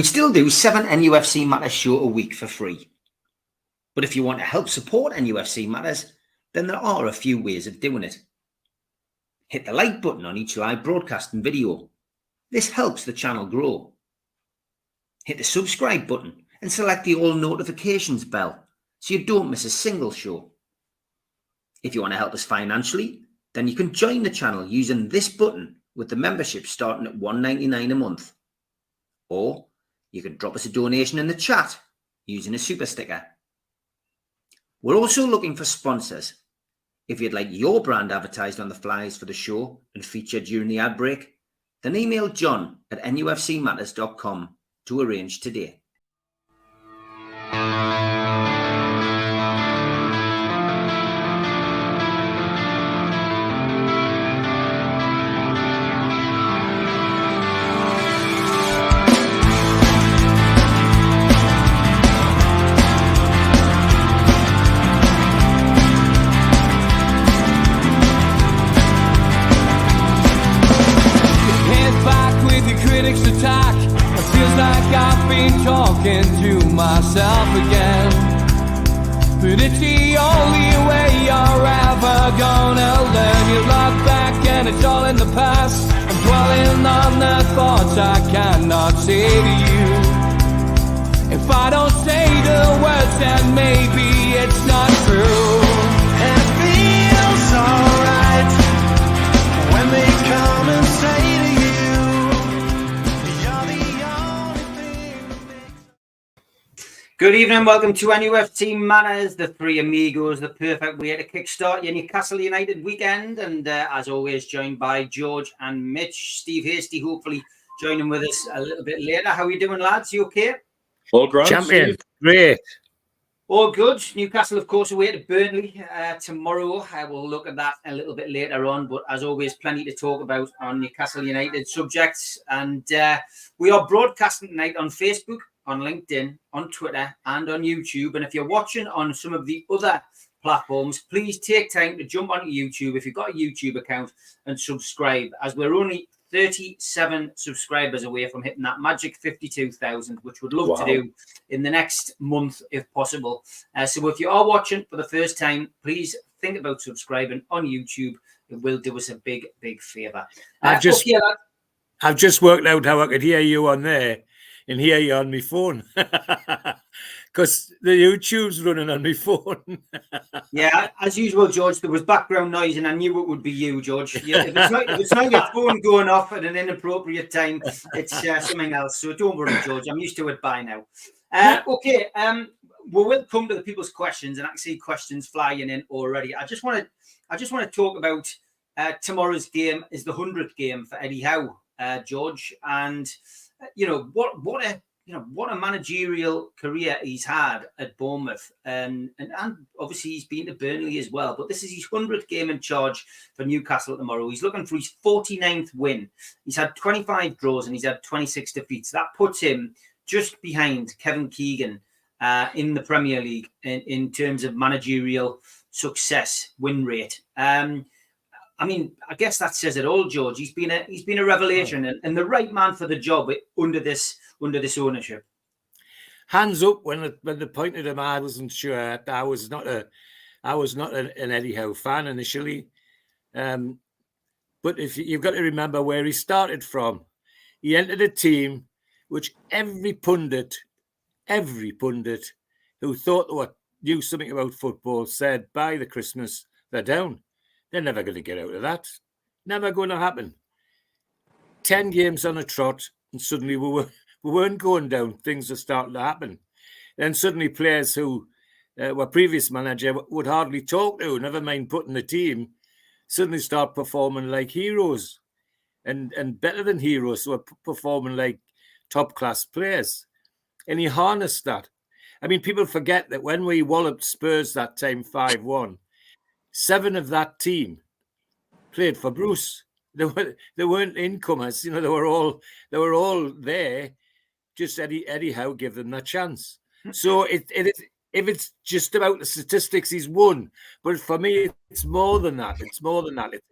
We still do 7 NUFC Matters show a week for free. But if you want to help support NUFC Matters, then there are a few ways of doing it. Hit the like button on each live broadcast and video. This helps the channel grow. Hit the subscribe button and select the all notifications bell so you don't miss a single show. If you want to help us financially, then you can join the channel using this button with the membership starting at $1.99 a month. Or you can drop us a donation in the chat using a super sticker. We're also looking for sponsors. If you'd like your brand advertised on the flyers for the show and featured during the ad break, then email John at nufcmatters.com to arrange today. Attack. It feels like I've been talking to myself again, but it's the only way you're ever gonna learn. You look back and it's all in the past. I'm dwelling on the thoughts I cannot say to you. If I don't say the words, then maybe it's not true. And it feels alright when they come and say to you, good evening, welcome to NUFC Matters, the three amigos, the perfect way to kickstart your Newcastle United weekend. And as always, joined by George and Mitch. Steve Hasty, hopefully joining with us a little bit later. How are you doing, lads? You okay? All grand, champion, Steve. Great. All good. Newcastle, of course, away to Burnley tomorrow. I will look at that a little bit later on. But as always, plenty to talk about on Newcastle United subjects. And we are broadcasting tonight on Facebook, on LinkedIn, on Twitter, and on YouTube. And if you're watching on some of the other platforms, please take time to jump onto YouTube if you've got a YouTube account and subscribe, as we're only 37 subscribers away from hitting that magic 52,000, which we'd love to do in the next month if possible. So if you are watching for the first time, please think about subscribing on YouTube. It will do us a big, big favour. I've just worked out how I could hear you on there and hear you on my phone, because the YouTube's running on my phone. Yeah, as usual, George, there was background noise and I knew it would be you, George. Yeah, if it's not your phone going off at an inappropriate time, it's something else. So don't worry, George. I'm used to it by now. Okay, we will come to the people's questions, and I can see questions flying in already. I just want to talk about tomorrow's game is the 100th game for Eddie Howe, George, and what a managerial career he's had at Bournemouth, and obviously he's been to Burnley as well. But this is his 100th game in charge for Newcastle tomorrow. He's looking for his 49th win. He's had 25 draws and he's had 26 defeats. That puts him just behind Kevin Keegan in the Premier League in terms of managerial success win rate. I mean, I guess that says it all, George. He's been a revelation and the right man for the job under this ownership. Hands up when they pointed him. I wasn't sure. I was not an Eddie Howe fan initially, but if you've got to remember where he started from. He entered a team which every pundit who thought they knew something about football said by the Christmas they're down. They're never going to get out of that. Never going to happen. 10 games on a trot, and suddenly we weren't going down. Things were starting to happen. Then suddenly players who were previous manager would hardly talk to, never mind putting the team, suddenly start performing like heroes. And better than heroes, who were performing like top-class players. And he harnessed that. I mean, people forget that when we walloped Spurs that time 5-1, 7 of that team played for Bruce. They weren't incomers, they were all there. Just Eddie Howe gave them that chance. So if it's just about the statistics, he's won. But for me, it's more than that.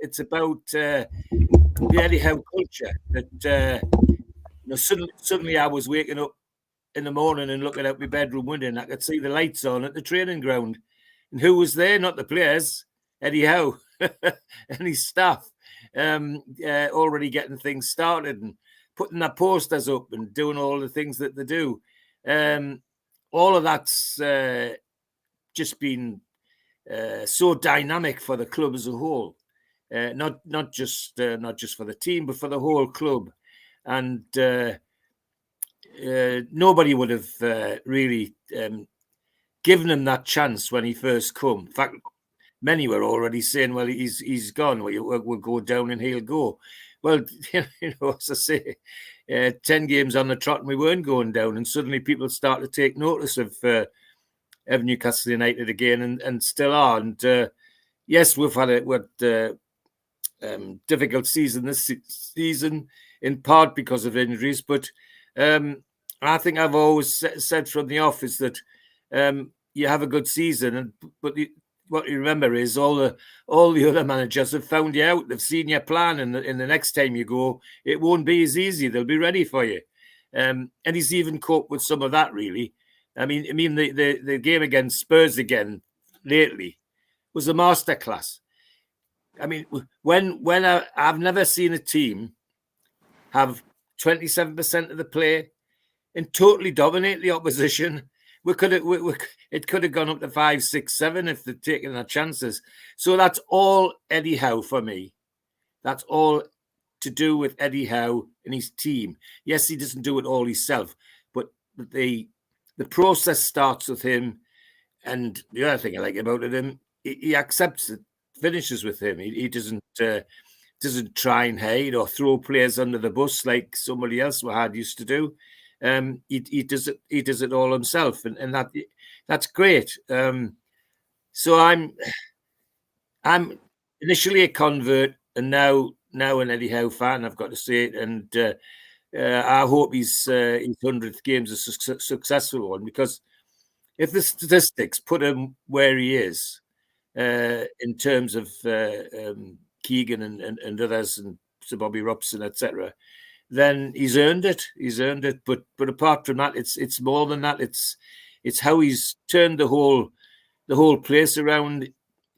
It's about the Eddie Howe culture that Suddenly I was waking up in the morning and looking out my bedroom window, and I could see the lights on at the training ground. And who was there? Not the players, Eddie Howe and his staff, already getting things started and putting their posters up and doing all the things that they do. All of that's just been so dynamic for the club as a whole, not just for the team, but for the whole club. And nobody would have really given him that chance when he first come. In fact, many were already saying, "Well, he's gone. We'll go down and he'll go." Well, as I say, 10 games on the trot and we weren't going down, and suddenly people start to take notice of Newcastle United again, and still are. And yes, we've had a difficult season this season, in part because of injuries, but I think I've always said from the office that you have a good season, but what you remember is all the other managers have found you out. They've seen your plan, and in the next time you go, it won't be as easy. They'll be ready for you, and he's even coped with some of that. Really, I mean, the game against Spurs again lately was a masterclass. I mean, when I've never seen a team have 27% of the play and totally dominate the opposition. It could have gone up to 5, 6, 7 if they'd taken their chances. So that's all Eddie Howe for me. That's all to do with Eddie Howe and his team. Yes, he doesn't do it all himself, but the process starts with him. And the other thing I like about him, he accepts it, finishes with him. He doesn't try and hide or throw players under the bus like somebody else used to do. He does it all himself, and that's great. So I'm initially a convert, and now an Eddie Howe fan, I've got to say it, and I hope his 100th game is a successful one, because if the statistics put him where he is in terms of Keegan and others, and Sir Bobby Robson, etc., then he's earned it. He's earned it. But apart from that, it's more than that. It's how he's turned the whole place around,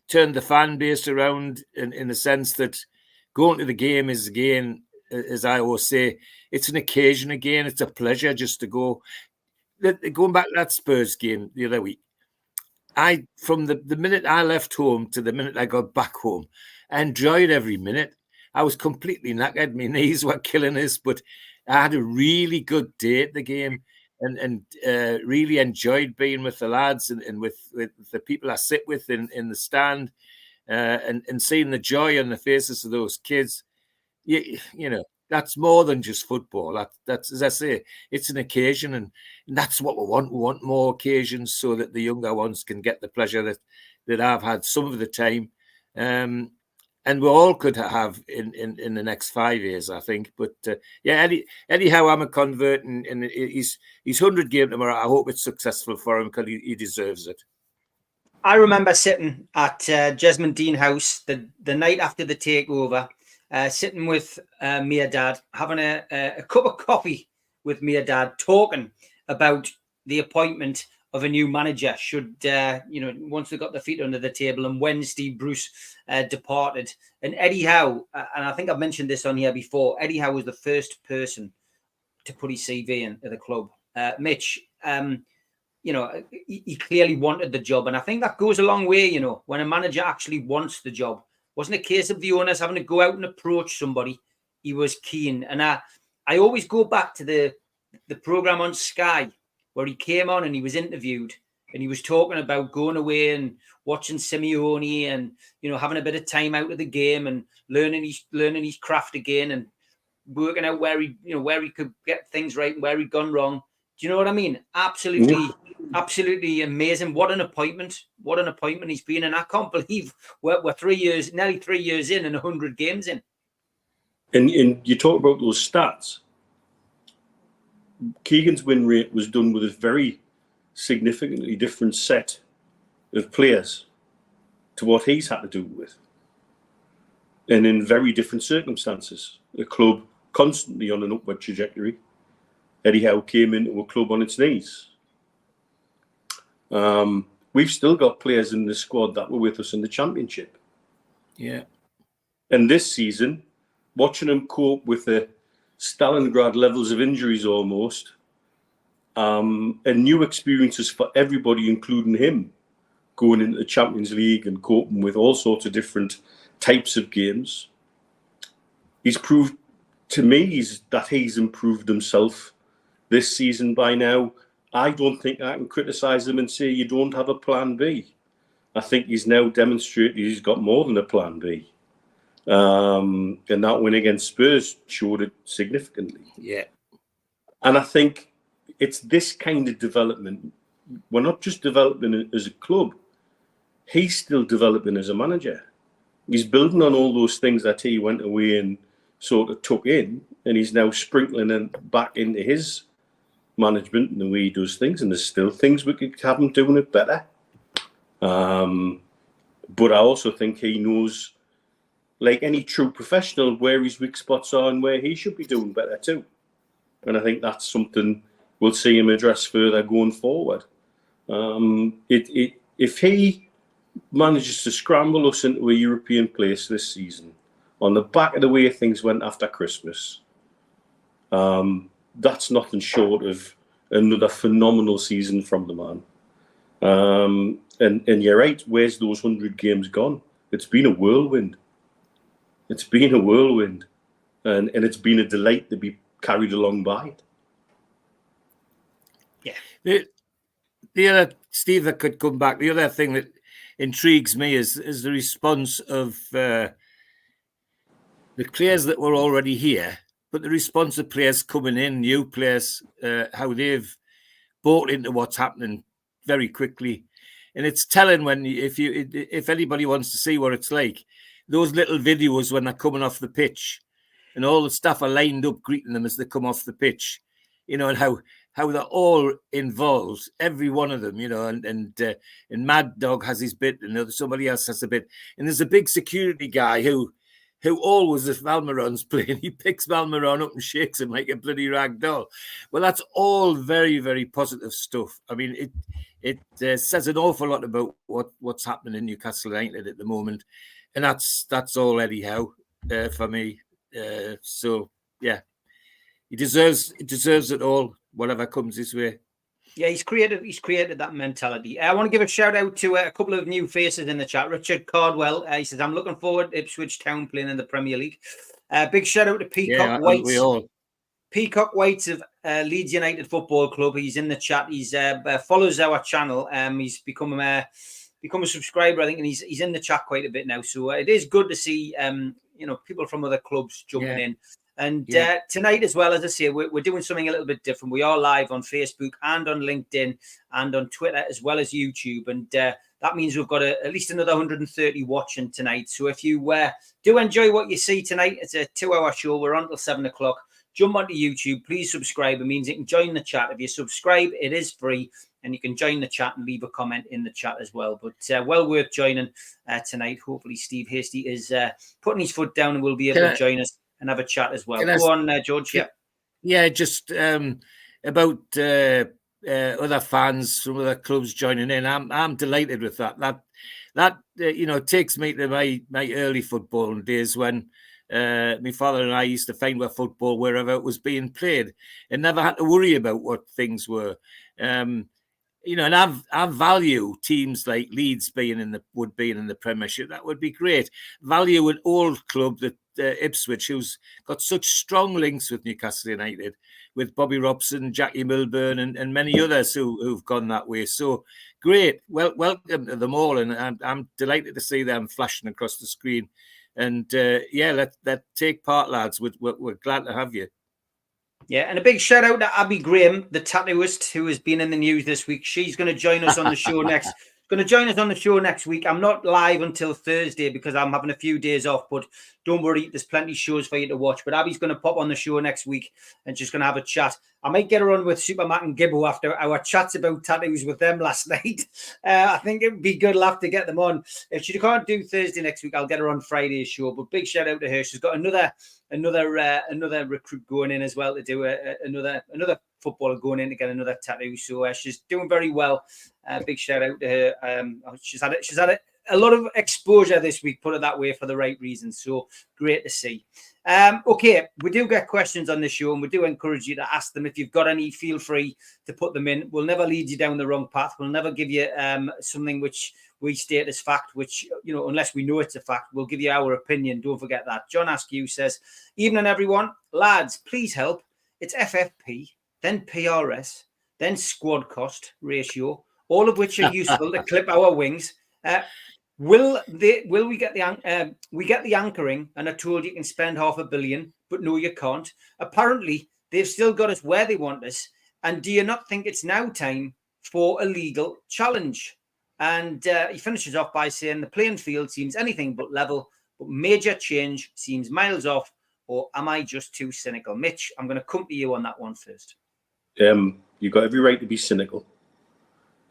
turned the fan base around in the sense that going to the game is, again, as I always say, it's an occasion again. It's a pleasure just to go. Going back to that Spurs game the other week, from the minute I left home to the minute I got back home, I enjoyed every minute. I was completely knackered. My knees were killing us, but I had a really good day at the game, and really enjoyed being with the lads and with the people I sit with in the stand, and seeing the joy on the faces of those kids. You know, that's more than just football. That's, as I say, it's an occasion, and that's what we want. We want more occasions so that the younger ones can get the pleasure that I've had some of the time. And we all could have in the next 5 years, I think. But yeah, Eddie Howe, I'm a convert, and he's 100 game tomorrow. I hope it's successful for him, because he deserves it. I remember sitting at Jesmond Dean House the night after the takeover, sitting with me and Dad, having a cup of coffee with me and Dad, talking about the appointment of a new manager should, once they got their feet under the table, and when Steve Bruce departed. And Eddie Howe, and I think I've mentioned this on here before, Eddie Howe was the first person to put his CV into the club. Mitch, he clearly wanted the job. And I think that goes a long way, when a manager actually wants the job. It wasn't a case of the owners having to go out and approach somebody. He was keen. And I always go back to the programme on Sky, where he came on and he was interviewed, and he was talking about going away and watching Simeone, and having a bit of time out of the game and learning his craft again, and working out where he could get things right and where he'd gone wrong. Do you know what I mean? Absolutely amazing. What an appointment! What an appointment he's been, and I can't believe we're nearly 3 years in, and 100 games in. And you talk about those stats. Keegan's win rate was done with a very significantly different set of players to what he's had to do with, and in very different circumstances. A club constantly on an upward trajectory, Eddie Howe came into a club on its knees. We've still got players in the squad that were with us in the Championship. Yeah. And this season, watching them cope with the Stalingrad levels of injuries almost, and new experiences for everybody, including him, going into the Champions League and coping with all sorts of different types of games. He's proved to me that he's improved himself this season by now. I don't think I can criticise him and say you don't have a plan B. I think he's now demonstrated he's got more than a plan B. And that win against Spurs showed it significantly. Yeah. And I think it's this kind of development. We're not just developing as a club. He's still developing as a manager. He's building on all those things that he went away and sort of took in, and he's now sprinkling them back into his management and the way he does things. And there's still things we could have him doing it better. But I also think he knows, like any true professional, where his weak spots are and where he should be doing better too. And I think that's something we'll see him address further going forward. If he manages to scramble us into a European place this season, on the back of the way things went after Christmas, that's nothing short of another phenomenal season from the man. And you're right, where's those 100 games gone? It's been a whirlwind. It's been a whirlwind. And it's been a delight to be carried along by it. Yeah. The other, Steve, that could come back, the other thing that intrigues me is the response of the players that were already here, but the response of players coming in, new players, how they've bought into what's happening very quickly. And it's telling when, if anybody wants to see what it's like, those little videos when they're coming off the pitch and all the staff are lined up greeting them as they come off the pitch, you know, and how they're all involved, every one of them, you know, and Mad Dog has his bit, and somebody else has a bit. And there's a big security guy who always, if Valmeron's playing, he picks Valmeron up and shakes him like a bloody rag doll. Well, that's all very, very positive stuff. I mean, it says an awful lot about what's happening in Newcastle United at the moment. And that's all Eddie Howe for me. So, yeah, he deserves it all, whatever comes his way. Yeah, he's created that mentality. I want to give a shout out to a couple of new faces in the chat. Richard Cardwell, he says, I'm looking forward to Ipswich Town playing in the Premier League. Big shout out to Peacock Whites. We all. Peacock Whites of Leeds United Football Club. He's in the chat. He's follows our channel. He's become a subscriber, I think, and he's in the chat quite a bit now. So it is good to see people from other clubs jumping in. And tonight, as well, as I say, we're doing something a little bit different. We are live on Facebook and on LinkedIn and on Twitter, as well as YouTube. And that means we've got at least another 130 watching tonight. So if you do enjoy what you see tonight, it's a 2-hour show. We're on till 7 o'clock. Jump onto YouTube. Please subscribe. It means you can join the chat. If you subscribe, it is free. And you can join the chat and leave a comment in the chat as well. But well worth joining tonight. Hopefully, Steve Hasty is putting his foot down and will be able to join us and have a chat as well. Go on, George. Yeah, just about other fans from other clubs joining in. I'm delighted with that. That takes me to my early football days when my father and I used to find our football wherever it was being played and never had to worry about what things were. And I value teams like Leeds being in the Premiership. That would be great. Value an old club that Ipswich, who's got such strong links with Newcastle United, with Bobby Robson, Jackie Milburn, and many others who've gone that way. So great. Well, welcome to them all, and I'm delighted to see them flashing across the screen. And let's take part, lads. We're glad to have you. Yeah, and a big shout out to Abby Graham, the tattooist, who has been in the news this week. She's going to join us on the show next week. I'm not live until Thursday because I'm having a few days off, but don't worry, there's plenty of shows for you to watch. But Abby's going to pop on the show next week and just going to have a chat. I might get her on with Supermac and Gibbo after our chats about tattoos with them last night. I think it would be good laugh to get them on. If she can't do Thursday next week, I'll get her on Friday's show. But big shout out to her. She's got another recruit going in as well to do another footballer going in to get another tattoo. So she's doing very well. Big shout out to her. She's had a lot of exposure this week, put it that way, for the right reasons. So great to see. Okay, we do get questions on the show, and we do encourage you to ask them. If you've got any, feel free to put them in. We'll never lead you down the wrong path. We'll never give you something which we state as fact, which, you know, unless we know it's a fact, we'll give you our opinion. Don't forget that. John Askew says, evening, everyone. Lads, please help. It's FFP, then PRS, then squad cost ratio, all of which are useful to clip our wings. Will we get the anchoring? And I told you can spend $500 million, but no, you can't. Apparently, they've still got us where they want us. And do you not think it's now time for a legal challenge? And he finishes off by saying the playing field seems anything but level, but major change seems miles off. Or am I just too cynical? Mitch, I'm going to come to you on that one first. You've got every right to be cynical.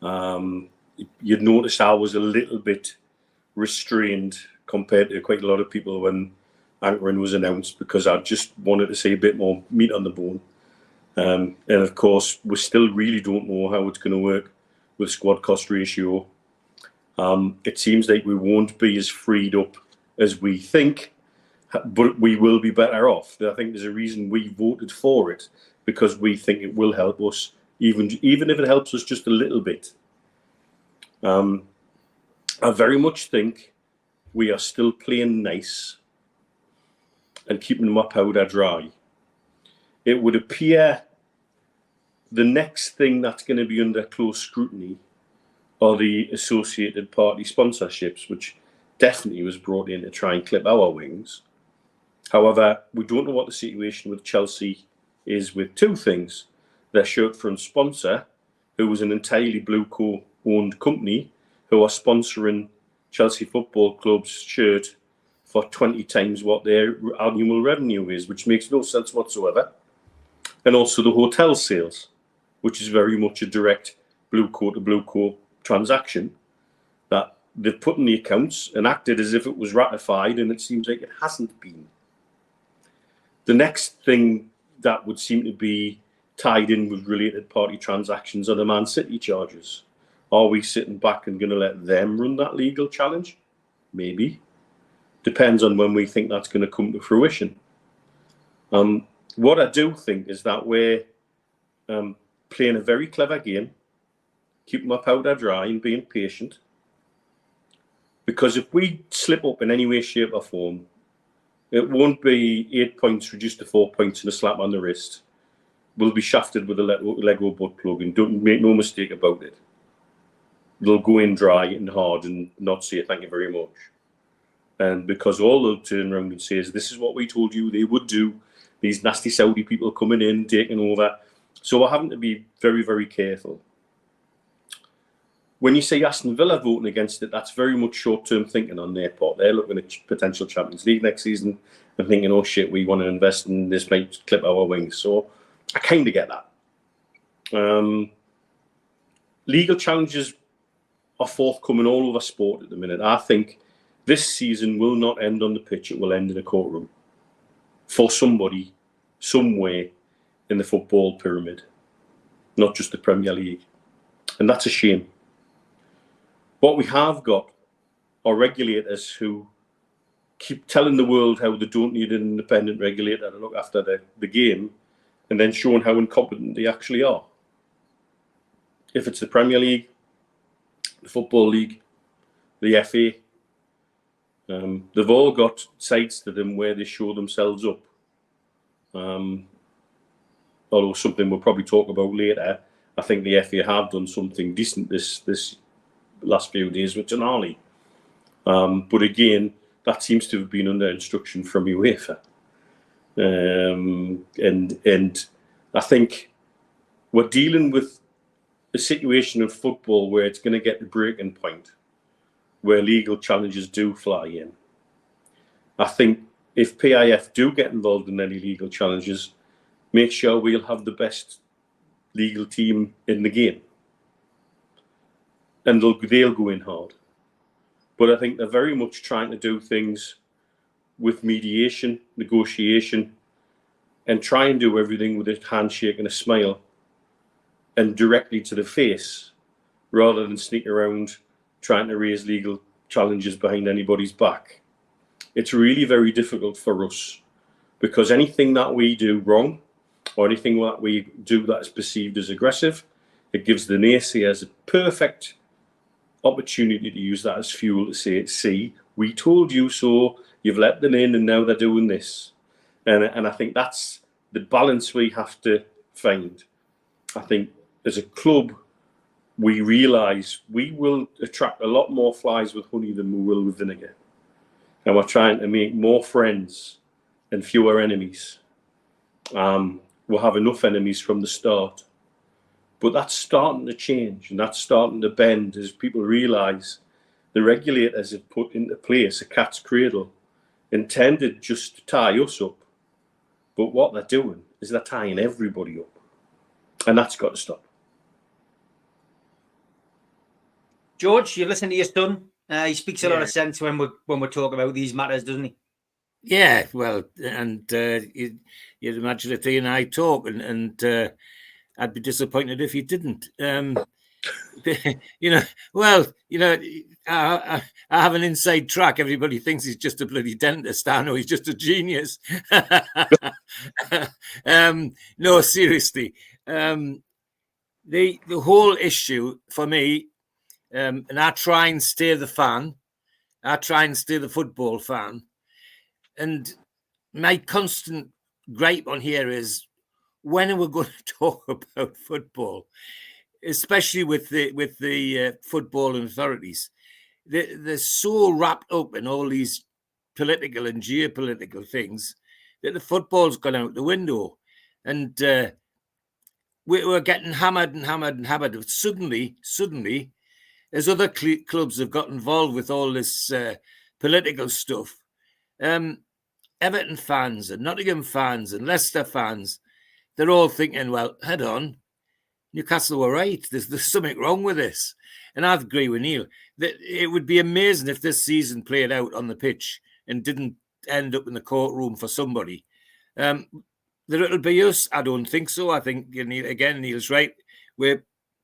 You'd notice I was a little bit restrained compared to quite a lot of people when anchoring was announced, because I just wanted to see a bit more meat on the bone. And of course, we still really don't know how it's going to work with squad cost ratio. It seems like we won't be as freed up as we think, but we will be better off. I think there's a reason we voted for it, because we think it will help us, even if it helps us just a little bit. I very much think we are still playing nice and keeping my powder dry. It would appear the next thing that's going to be under close scrutiny are the associated party sponsorships, which definitely was brought in to try and clip our wings. However, we don't know what the situation with Chelsea is with two things. Their shirt front sponsor, who was an entirely Blueco-owned company, who are sponsoring Chelsea Football Club's shirt for 20 times what their annual revenue is, which makes no sense whatsoever. And also the hotel sales, which is very much a direct Blueco to Blueco transaction that they've put in the accounts and acted as if it was ratified, and it seems like it hasn't been. The next thing that would seem to be tied in with related party transactions are the Man City charges. Are we sitting back and going to let them run that legal challenge? Maybe. Depends on when we think that's going to come to fruition. What I do think is that we're playing a very clever game, keeping my powder dry and being patient. Because if we slip up in any way, shape or form, it won't be 8 points reduced to 4 points and a slap on the wrist. We'll be shafted with a Lego butt plug, and don't make no mistake about it. They'll go in dry and hard and not say thank you very much. And because all they'll turn around and say is, this is what we told you they would do. These nasty Saudi people coming in, taking over. So we're having to be very, very careful. When you say Aston Villa voting against it, that's very much short-term thinking on their part. They're looking at potential Champions League next season and thinking, oh shit, we want to invest in this, might clip our wings. So I kind of get that. Legal challenges are forthcoming all over sport at the minute. I think this season will not end on the pitch, it will end in a courtroom for somebody, somewhere in the football pyramid, not just the Premier League. And that's a shame. What we have got are regulators who keep telling the world how they don't need an independent regulator to look after the game, and then showing how incompetent they actually are. If it's the Premier League, the Football League, the FA, they've all got sides to them where they show themselves up. Although something we'll probably talk about later, I think the FA have done something decent this last few days with Tonali. But again, that seems to have been under instruction from UEFA. And I think we're dealing with a situation of football where it's going to get the breaking point, where legal challenges do fly in. I think if PIF do get involved in any legal challenges, make sure we'll have the best legal team in the game. And they'll go in hard. But I think they're very much trying to do things with mediation, negotiation, and try and do everything with a handshake and a smile and directly to the face, rather than sneak around trying to raise legal challenges behind anybody's back. It's really very difficult for us, because anything that we do wrong or anything that we do that is perceived as aggressive, it gives the naysayers a perfect opportunity to use that as fuel to say, see, we told you so, you've let them in and now they're doing this. And I think that's the balance we have to find. I think as a club, we realise we will attract a lot more flies with honey than we will with vinegar. And we're trying to make more friends and fewer enemies. We'll have enough enemies from the start. But that's starting to change, and that's starting to bend as people realise the regulators have put into place a cat's cradle intended just to tie us up. But what they're doing is they're tying everybody up. And that's got to stop. George, you listen to your son. He speaks a lot of sense when we talk about these matters, doesn't he? Yeah, well, and you'd imagine if he and I talk, and I'd be disappointed if he didn't. I have an inside track. Everybody thinks he's just a bloody dentist. I know he's just a genius. No, seriously. The whole issue for me, and I try and stay the fan. I try and stay the football fan. And my constant gripe on here is, when are we going to talk about football, especially with the football authorities? They're so wrapped up in all these political and geopolitical things that the football's gone out the window, and we're getting hammered and hammered and hammered. Suddenly, as other clubs have got involved with all this political stuff, Everton fans and Nottingham fans and Leicester fans, they're all thinking, well, head on, Newcastle were right. There's something wrong with this. And I agree with Neil that it would be amazing if this season played out on the pitch and didn't end up in the courtroom for somebody. That it'll be us, I don't think so. I think, Neil's right. We're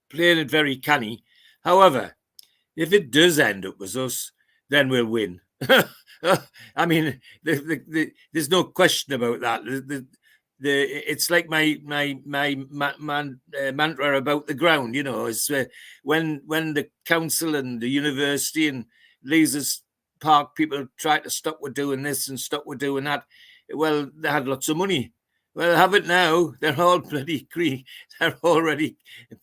playing it very canny. However, if it does end up as us, then we'll win. I mean, there's no question about that. It's like my mantra about the ground. Is when the council and the university and Leazes Park people try to stop with doing this and stop with doing that. Well, they had lots of money. Well, they have it now. They're all bloody green. They're already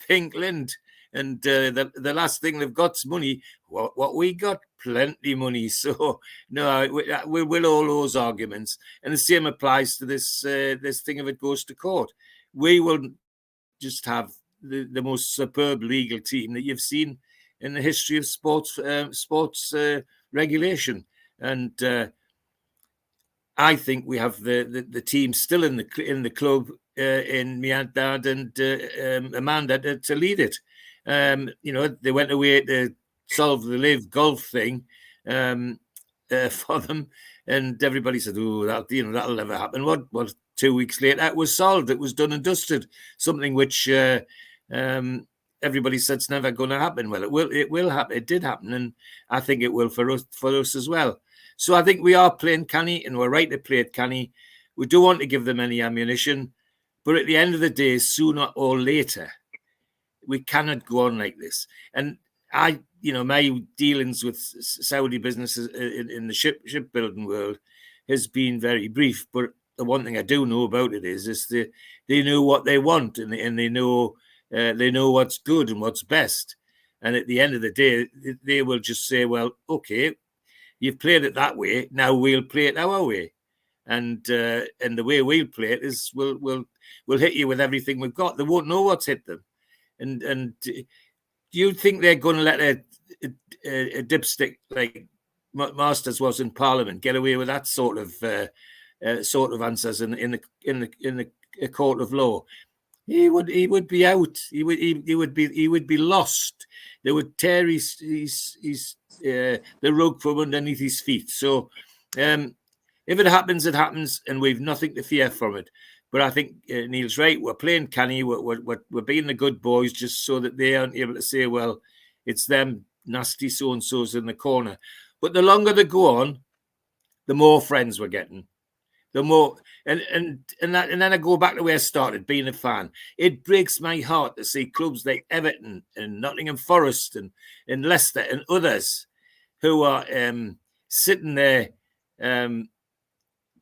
pink lint. And the last thing they've got's money. What we got? Plenty money. So, no, we will all those arguments. And the same applies to this thing if it goes to court. We will just have the most superb legal team that you've seen in the history of sports regulation. And I think we have the team still in the club, in Miandad and Amanda to lead it. They went away to solve the live golf thing for them, and everybody said, "Oh, that'll never happen." What 2 weeks later, it was solved. It was done and dusted. Something which everybody said's never going to happen. Well, it will happen. It did happen, and I think it will for us as well. So I think we are playing canny, and we're right to play it canny. We don't want to give them any ammunition, but at the end of the day, sooner or later, we cannot go on like this. And my dealings with Saudi businesses in the shipbuilding world has been very brief. But the one thing I do know about it is they know what they want, and they know what's good and what's best. And at the end of the day, they will just say, "Well, okay, you've played it that way. Now we'll play it our way." And the way we'll play it is we'll hit you with everything we've got. They won't know what's hit them. And do you think they're going to let a dipstick like Masters was in Parliament, get away with that sort of answers in the court of law, he would be out. He would be lost. They would tear the rug from underneath his feet. So, if it happens, it happens, and we've nothing to fear from it. But I think Neil's right. We're playing canny. We're being the good boys, just so that they aren't able to say, well, it's them nasty so and so's in the corner. But the longer they go on, the more friends we're getting. The more, and then I go back to where I started, being a fan. It breaks my heart to see clubs like Everton and Nottingham Forest and Leicester and others who are sitting there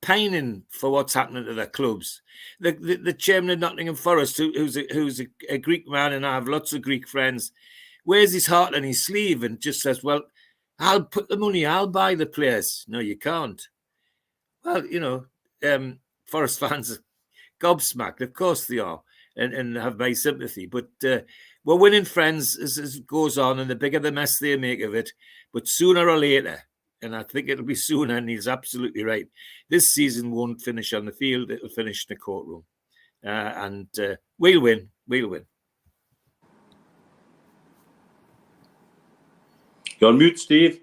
pining for what's happening to their clubs. The chairman of Nottingham Forest, who's a Greek man, and I have lots of Greek friends, wears his heart on his sleeve and just says, well, I'll put the money, I'll buy the players. No, you can't. Well, Forest fans are gobsmacked. Of course they are, and have my sympathy. But we're winning friends as it goes on, and the bigger the mess they make of it. But sooner or later, and I think it'll be sooner, and he's absolutely right, this season won't finish on the field. It'll finish in the courtroom. And we'll win. We'll win. You're on mute, Steve.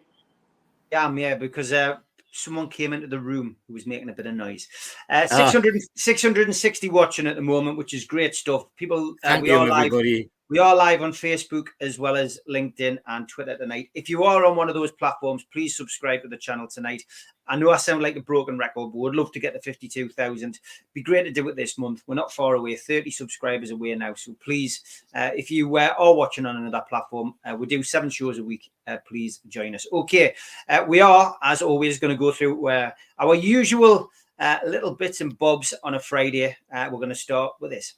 Yeah, I'm here because someone came into the room who was making a bit of noise. 660 watching at the moment, which is great stuff. People, Thank you, everybody. We are live on Facebook as well as LinkedIn and Twitter tonight. If you are on one of those platforms, please subscribe to the channel tonight. I know I sound like a broken record, but we'd love to get to 52,000. Be great to do it this month. We're not far away, 30 subscribers away now. So please, if you are watching on another platform, we do 7 shows a week. Please join us. Okay, we are, as always, going to go through our usual little bits and bobs on a Friday. We're going to start with this.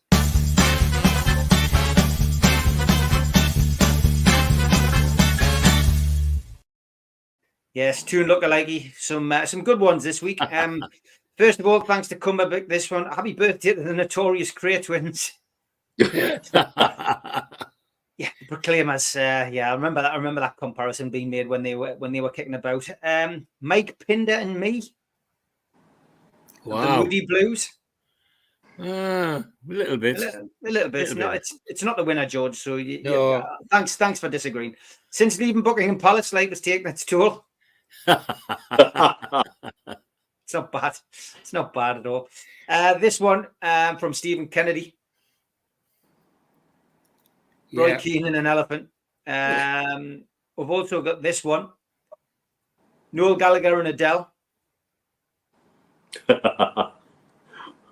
Yes, Toon Lookalike, some good ones this week. First of all, thanks to Cumberbatch, this one. Happy birthday to the notorious Cray twins. Yeah, Proclaimers. I remember that. I remember that comparison being made when they were kicking about. Mike Pinder and me. Wow. The Moody Blues. A little bit. A little bit. It's not the winner, George. So No. Thanks for disagreeing. Since leaving Buckingham Palace, life has taken its toll. It's not bad. It's not bad at all. This one from Stephen Kennedy. Roy Keane and an elephant. We've also got this one. Noel Gallagher and Adele. I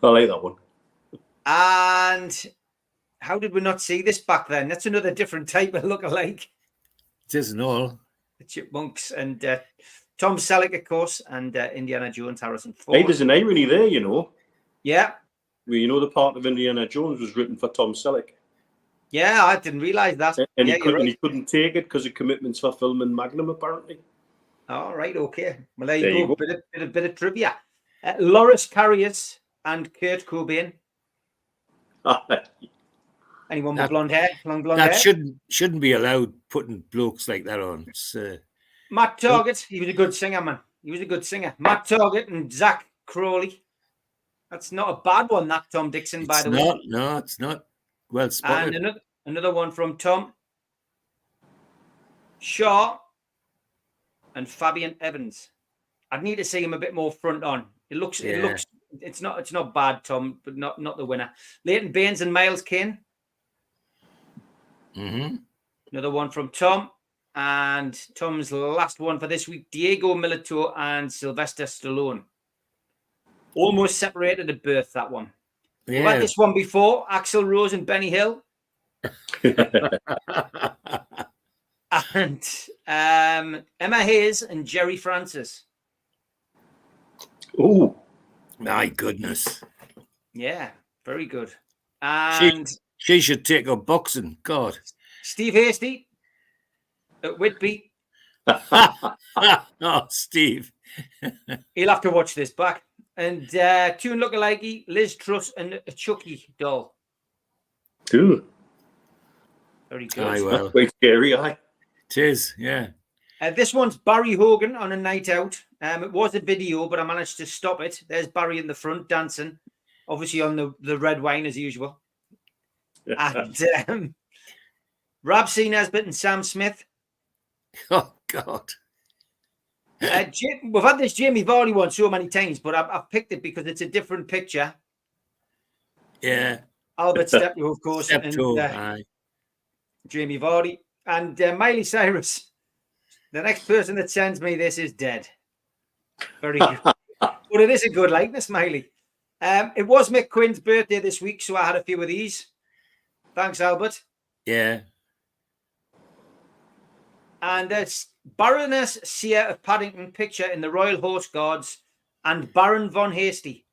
like that one. And how did we not see this back then? That's another different type of lookalike. It isn't all. The Chipmunks and Tom Selleck, of course, and Indiana Jones, Harrison Ford. Hey, there's an irony there, you know. Yeah. Well, you know, the part of Indiana Jones was written for Tom Selleck. Yeah, I didn't realise that. And he couldn't take it because of commitments for filming Magnum, apparently. All right, okay. Well, there you go. Bit of trivia. Loris Karius and Kurt Cobain. Anyone with blonde hair? Long blonde hair? That shouldn't be allowed putting blokes like that on. Matt Target, he was a good singer, man. He was a good singer. Matt Target and Zach Crowley. That's not a bad one, that Tom Dixon, by the way. No, it's not. Well spotted. And another one from Tom Shaw and Fabian Evans. I'd need to see him a bit more front on. It looks it's not bad, Tom, but not the winner. Leighton Baines and Miles Kane. Mm-hmm. Another one from Tom. And Tom's last one for this week, Diego Milito and Sylvester Stallone. Almost separated at birth, that one. Yeah. We've had this one before, Axl Rose and Benny Hill. And Emma Hayes and Jerry Francis. Oh, my goodness. Yeah, very good. And she should take up boxing. God. Steve Hasty at Whitby. Oh, Steve. He'll have to watch this back. And Toon Lookalike, Liz Truss and a Chucky doll. Cool. Very good. Aye, well. Quite scary, aye. It is, yeah. This one's Barry Hogan on a night out. It was a video, but I managed to stop it. There's Barry in the front dancing, obviously on the red wine as usual. And Rab C. Nesbitt and Sam Smith. Oh, God. We've had this Jamie Vardy one so many times, but I've picked it because it's a different picture. Yeah. Albert Steptoe, of course. Steptoe, and Jamie Vardy. And Miley Cyrus. The next person that sends me this is dead. Very good. But it is a good likeness, Miley. It was Mick Quinn's birthday this week, so I had a few of these. Thanks, Albert. Yeah. And there's Baroness Sear of Paddington picture in the Royal Horse Guards and Baron Von Hasty.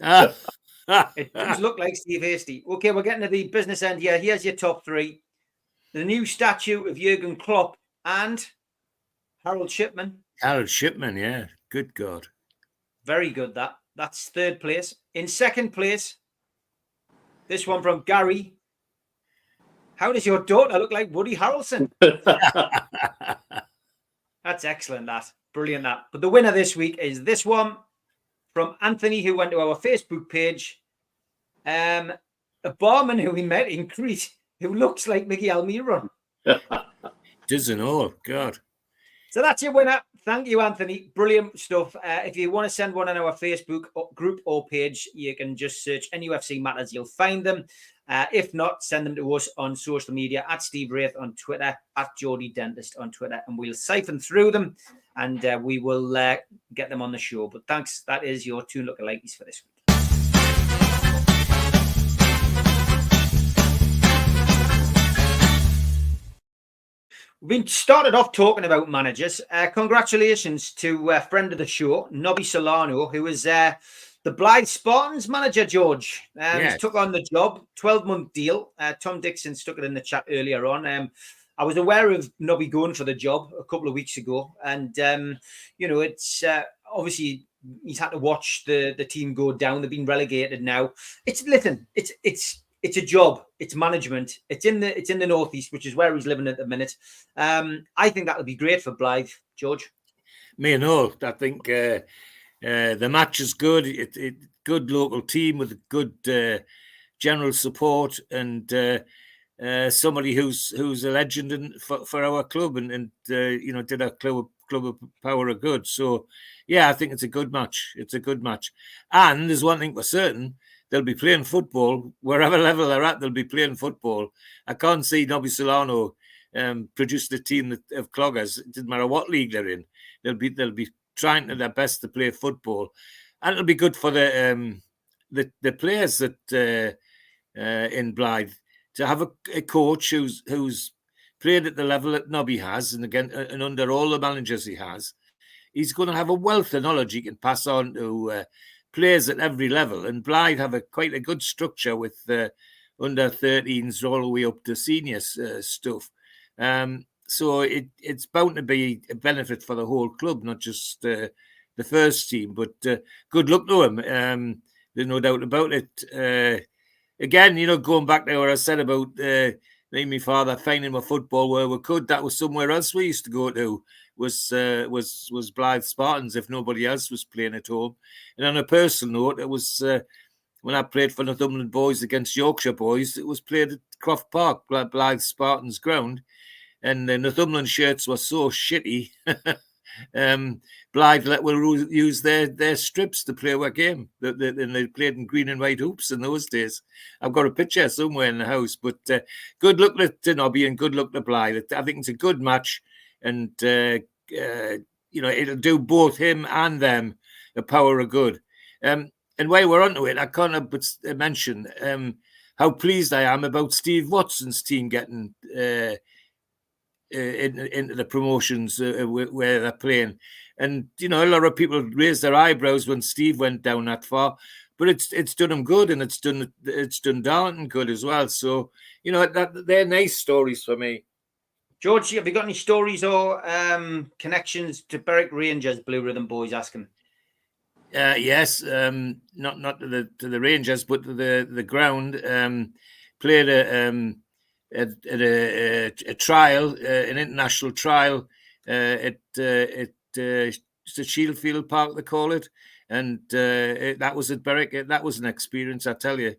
It does look like Steve Hasty. Okay, we're getting to the business end here. Here's your top three. The new statue of Jurgen Klopp and Harold Shipman. Harold Shipman, yeah. Good God. Very good, that. That's third place. In second place, this one from Gary. How does your daughter look like Woody Harrelson? That's excellent, that. Brilliant, that. But the winner this week is this one from Anthony, who went to our Facebook page. A barman who we met in Crete, who looks like Mickey Almiron. Doesn't all, God. So that's your winner. Thank you, Anthony. Brilliant stuff. If you want to send one on our Facebook group or page, you can just search NUFC Matters. You'll find them. If not, send them to us on social media at Steve Wraith on Twitter, at Geordie Dentist on Twitter, and we'll siphon through them and we will get them on the show. But thanks. That is your two lookalikes for this week. We've been started off talking about managers. Congratulations to a friend of the show, Nobby Solano, who is the Blythe Spartans manager, George. Yes. He took on the job, 12-month deal. Tom Dixon stuck it in the chat earlier on. I was aware of Nobby going for the job a couple of weeks ago. And, it's obviously he's had to watch the team go down. They've been relegated now. It's a job. It's management. It's in the northeast, which is where he's living at the minute. I think that would be great for Blythe, George. Me and all. I think the match is good. It good local team with good general support and somebody who's a legend for our club and did our club a power of good. So yeah, I think it's a good match. It's a good match. And there's one thing for certain. They'll be playing football. Wherever level they're at, they'll be playing football. I can't see Nobby Solano produce the team of cloggers. It doesn't matter what league they're in. They'll be trying to their best to play football. And it'll be good for the players that in Blythe to have a coach who's played at the level that Nobby has, and again, and under all the managers he has, he's going to have a wealth of knowledge he can pass on to players at every level. And Blythe have quite a good structure with under 13s all the way up to seniors stuff. So it's bound to be a benefit for the whole club, not just the first team. But good luck to him. There's no doubt about it. Again, going back to what I said about me and my father finding my football where we could, that was somewhere else we used to go to. Was Blythe Spartans if nobody else was playing at home. And on a personal note, it was when I played for Northumberland boys against Yorkshire boys, it was played at Croft Park, Blythe Spartans ground, and the Northumberland shirts were so shitty. Blythe will use their strips to play our game. And they played in green and white hoops in those days. I've got a picture somewhere in the house. But good luck to Nobby and good luck to Blythe. I think it's a good match. And, it'll do both him and them a power of good. And while we're onto it, I can't help but mention how pleased I am about Steve Watson's team getting into the promotions where they're playing. And, a lot of people raised their eyebrows when Steve went down that far. But it's done him good, and it's done Darlington good as well. So, they're nice stories for me. George, have you got any stories or connections to Berwick Rangers, Blue Rhythm boys asking? Yes, not to the Rangers, but to the ground. Played a trial, an international trial It's a Shieldfield Park, they call it, and that was at Berwick. That was an experience, I tell you.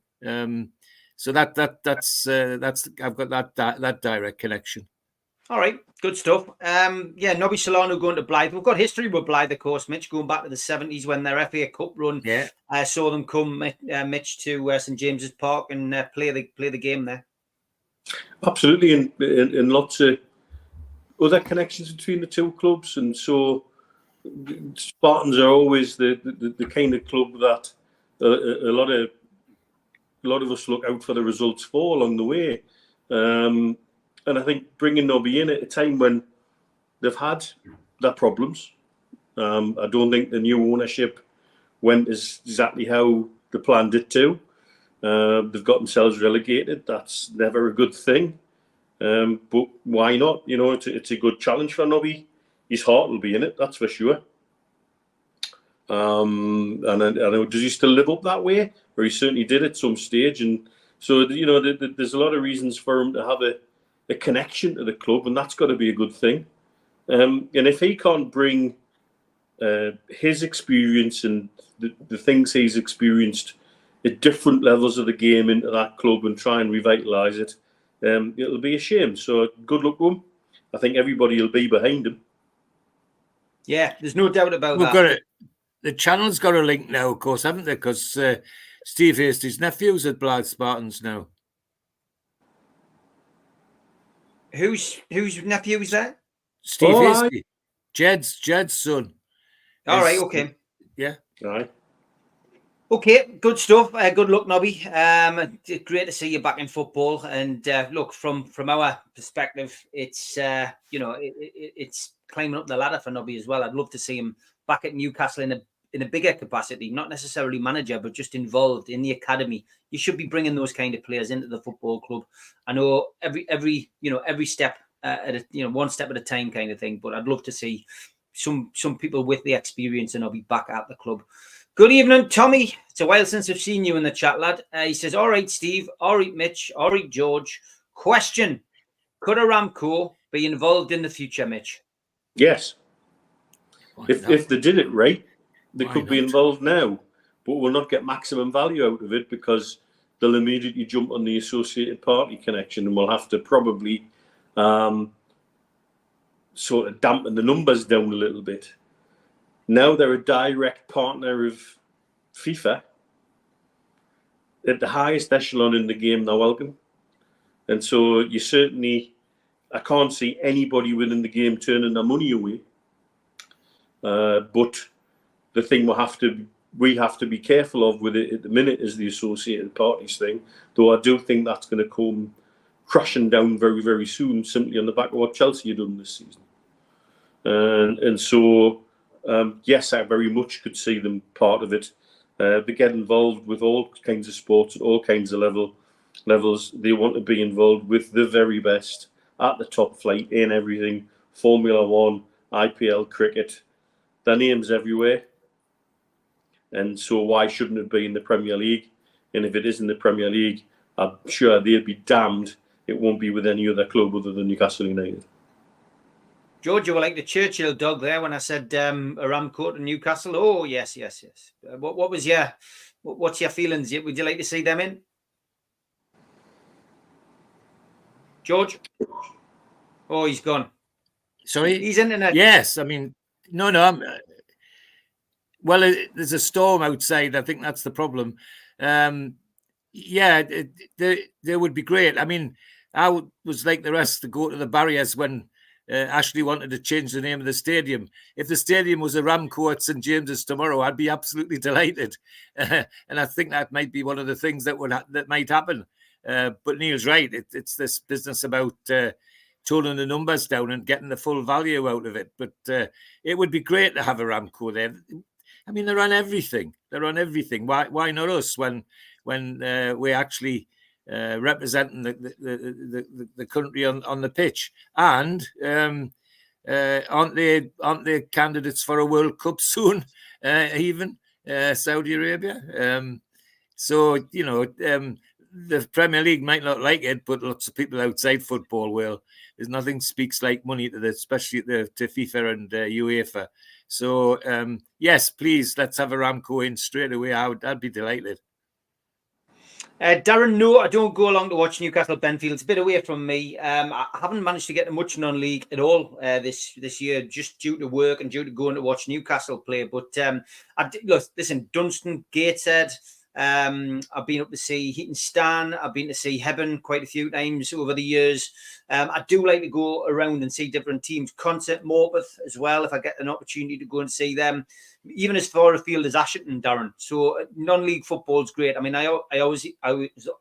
So that's I've got that direct connection. All right, good stuff. Nobby Solano going to Blythe. We've got history with Blythe, of course, Mitch, going back to the 70s when their FA Cup run. Yeah, I saw them come, Mitch, to St James's Park and play the game there. Absolutely, and lots of other connections between the two clubs, and so Spartans are always the kind of club that a lot of us look out for the results for along the way. And I think bringing Nobby in at a time when they've had their problems, I don't think the new ownership went exactly how they planned it to. They've got themselves relegated. That's never a good thing. But why not? You know, it's a good challenge for Nobby. His heart will be in it, that's for sure. And I know, does he still live up that way? Or he certainly did at some stage. And so, you know, there's a lot of reasons for him to have a connection to the club, and that's got to be a good thing. And if he can't bring his experience and the things he's experienced at different levels of the game into that club and try and revitalise it, it'll be a shame. So good luck to him. I think everybody will be behind him. Yeah, there's no doubt about that. The channel's got a link now, of course, haven't they? Because Steve Hastie's nephew's at Blythe Spartans now. Whose nephew is that? Steve Hastie. Jed's son. All right, okay. Yeah. All right. Okay, good stuff. Good luck, Nobby. Great to see you back in football. And look, from our perspective, it's it's climbing up the ladder for Nobby as well. I'd love to see him back at Newcastle in a bigger capacity, not necessarily manager, but just involved in the academy. You should be bringing those kind of players into the football club. I know every step at one step at a time kind of thing. But I'd love to see some people with the experience and I'll be back at the club. Good evening, Tommy. It's a while since I've seen you in the chat, lad. He says, all right, Steve. All right, Mitch. All right, George. Question. Could Aramco be involved in the future, Mitch? Yes. If they did it right, they could be involved now, but will not get maximum value out of it because they'll immediately jump on the associated party connection and will have to probably sort of dampen the numbers down a little bit. Now they're a direct partner of FIFA. At the highest echelon in the game, they're welcome. And so you certainly, I can't see anybody within the game turning their money away. But the thing we have to be careful of with it at the minute is the associated parties thing. Though I do think that's going to come crashing down very, very soon, simply on the back of what Chelsea have done this season. And so, yes, I very much could see them part of it. They get involved with all kinds of sports at all kinds of levels. They want to be involved with the very best at the top flight in everything. Formula One, IPL, cricket. Their name's everywhere. And so why shouldn't it be in the Premier League? And if it is in the Premier League, I'm sure they'll be damned it won't be with any other club other than Newcastle United. George, you were like the Churchill dog there when I said Aramco to Newcastle. Oh, yes. What's your feelings? Would you like to see them in? George? Oh, he's gone. Sorry? He's internet. Yes, I mean, no. There's a storm outside. I think that's the problem. They would be great. I mean, I was like the rest to go to the barriers when Ashley wanted to change the name of the stadium. If the stadium was Aramco at St James's tomorrow, I'd be absolutely delighted. And I think that might be one of the things that might happen. But Neil's right. It's this business about toning the numbers down and getting the full value out of it. But it would be great to have Aramco there. I mean, they're on everything. Why not us when we're actually representing the country on the pitch? And aren't they candidates for a World Cup soon? Even Saudi Arabia. So the Premier League might not like it, but lots of people outside football will. There's nothing speaks like money to especially to FIFA and UEFA. So yes, please, let's have Aramco in straight away. I'd be delighted. Darren, no, I don't go along to watch Newcastle Benfield. It's a bit away from me. I haven't managed to get to much non-league at all this year, just due to work and due to going to watch Newcastle play. But look, listen, Dunstan, Gateshead. I've been up to see Heaton Stan. I've been to see Hebburn quite a few times over the years. I do like to go around and see different teams. Consett, Morpeth as well, if I get an opportunity to go and see them. Even as far afield as Ashington, Darren. So non-league football is great. I mean, I was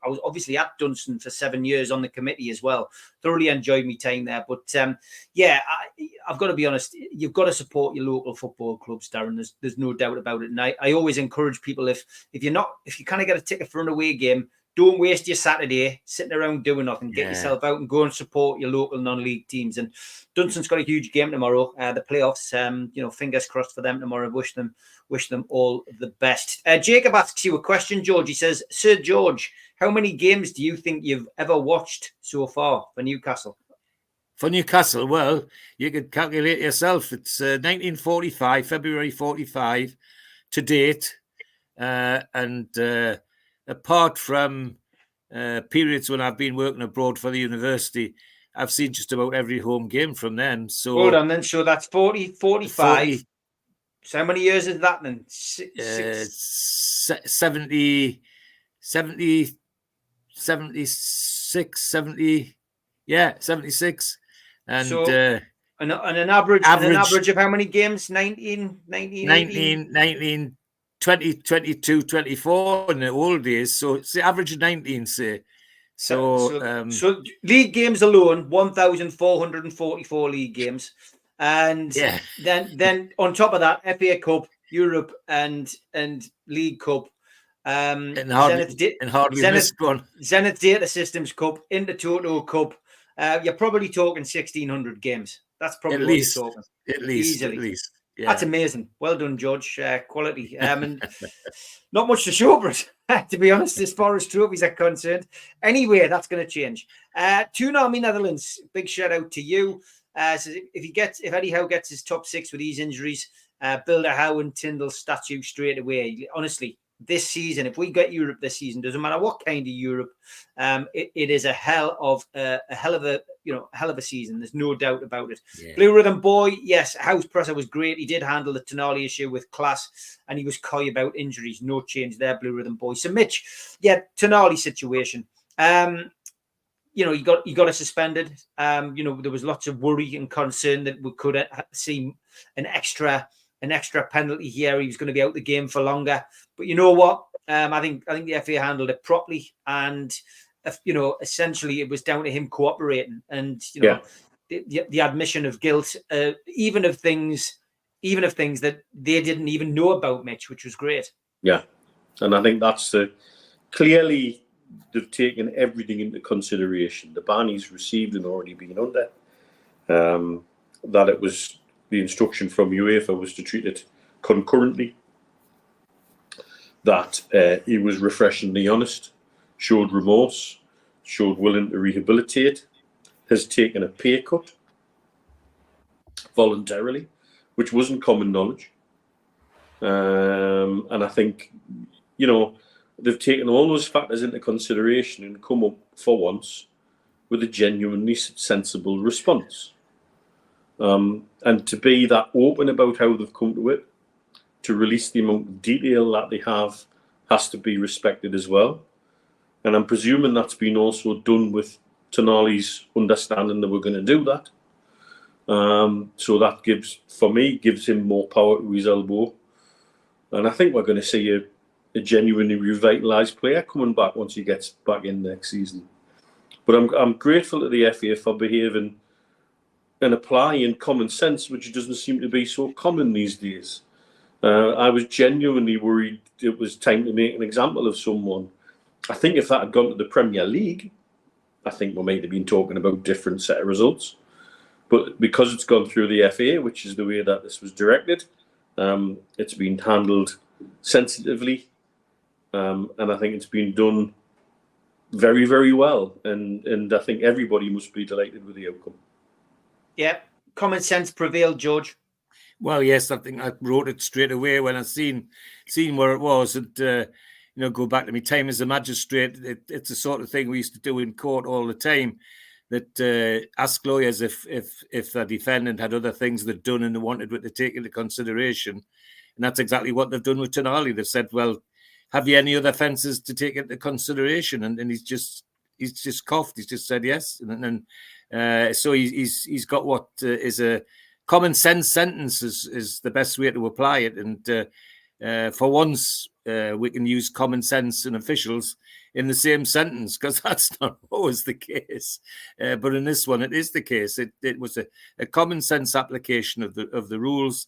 obviously at Dunstan for 7 years on the committee as well. Thoroughly enjoyed my time there. But yeah, I've got to be honest. You've got to support your local football clubs, Darren. There's no doubt about it. And I always encourage people if you kind of get a ticket for an away game, don't waste your Saturday sitting around doing nothing. Get yourself out and go and support your local non-league teams. And Dunstan's got a huge game tomorrow, the playoffs. Fingers crossed for them tomorrow. Wish them all the best. Jacob asks you a question, George. He says, Sir George, how many games do you think you've ever watched so far for Newcastle? For Newcastle, well, you could calculate yourself. It's 1945, February 45 to date. Apart from periods when I've been working abroad for the university, I've seen just about every home game from then. So hold on then. So that's 45. 40, so how many years is that then? 70, 76, 70. Yeah, 76. And so, an average of how many games? 19, 20, 22, 24 in the old days. So it's the average of 19, say. So league games alone, 1,444 league games. And then on top of that, FA Cup, Europe and League Cup. And hardly missed one. Zenith Data Systems Cup, Intertoto Cup. You're probably talking 1,600 games. That's probably what you're talking. At least. Easily. At least. Yeah. That's amazing. Well done, George. Quality. And not much to show for it, to be honest, as far as trophies are concerned. Anyway, that's going to change. Tonali Netherlands, big shout out to you. So if Eddie Howe gets his top 6 with these injuries, build a Howe and Tyndall statue straight away. Honestly, this season, if we get Europe this season, doesn't matter what kind of Europe, it is a hell of a season. There's no doubt about it. Yeah. Blue Rhythm Boy, yes, Howe's presser was great. He did handle the Tonali issue with class, and he was coy about injuries. No change there, Blue Rhythm Boy. So Mitch, Tonali situation. He got us suspended. There was lots of worry and concern that we could see an extra penalty here. He was going to be out the game for longer. But you know what? I think the FA handled it properly, and essentially it was down to him cooperating, and the admission of guilt, even of things that they didn't even know about, Mitch, which was great. Yeah, and I think that's clearly they've taken everything into consideration. The ban he's received and already been under, that it was the instruction from UEFA was to treat it concurrently. That he was refreshingly honest, showed remorse, showed willing to rehabilitate, has taken a pay cut voluntarily, which wasn't common knowledge. And I think, they've taken all those factors into consideration and come up for once with a genuinely sensible response. And to be that open about how they've come to it, to release the amount of detail that they have, has to be respected as well. And I'm presuming that's been also done with Tonali's understanding that we're going to do that. So that gives him more power to his elbow. And I think we're going to see a genuinely revitalised player coming back once he gets back in next season. But I'm grateful to the FA for behaving and applying common sense, which doesn't seem to be so common these days. I was genuinely worried it was time to make an example of someone. I think if that had gone to the Premier League, I think we might have been talking about different set of results. But because it's gone through the FA, which is the way that this was directed, it's been handled sensitively. And I think it's been done very, very well, and I think everybody must be delighted with the outcome. Yeah, common sense prevailed, George. Well, yes, I think I wrote it straight away when I seen where it was, and go back to my time as a magistrate. It's the sort of thing we used to do in court all the time. That ask lawyers if the defendant had other things they'd done and they wanted it to take into consideration, and that's exactly what they've done with Tonali. They've said, "Well, have you any other offences to take into consideration?" And he's just coughed. He's just said yes, and so he's got what is a common sense sentence is the best way to apply it. And for once, we can use common sense and officials in the same sentence, because that's not always the case. But in this one, it is the case. It was a common sense application of the rules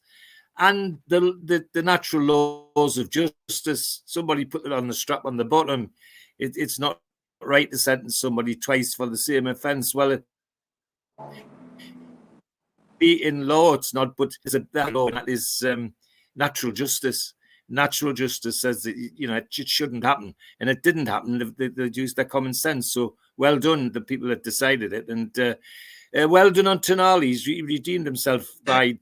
and the natural laws of justice. Somebody put it on the strap on the bottom. It's not right to sentence somebody twice for the same offence. Well, be in law, it's not, but it's a law. That is natural justice. Natural justice says that it shouldn't happen, and it didn't happen. They used their common sense. So well done, the people that decided it, and well done on Tonali. He's redeemed himself by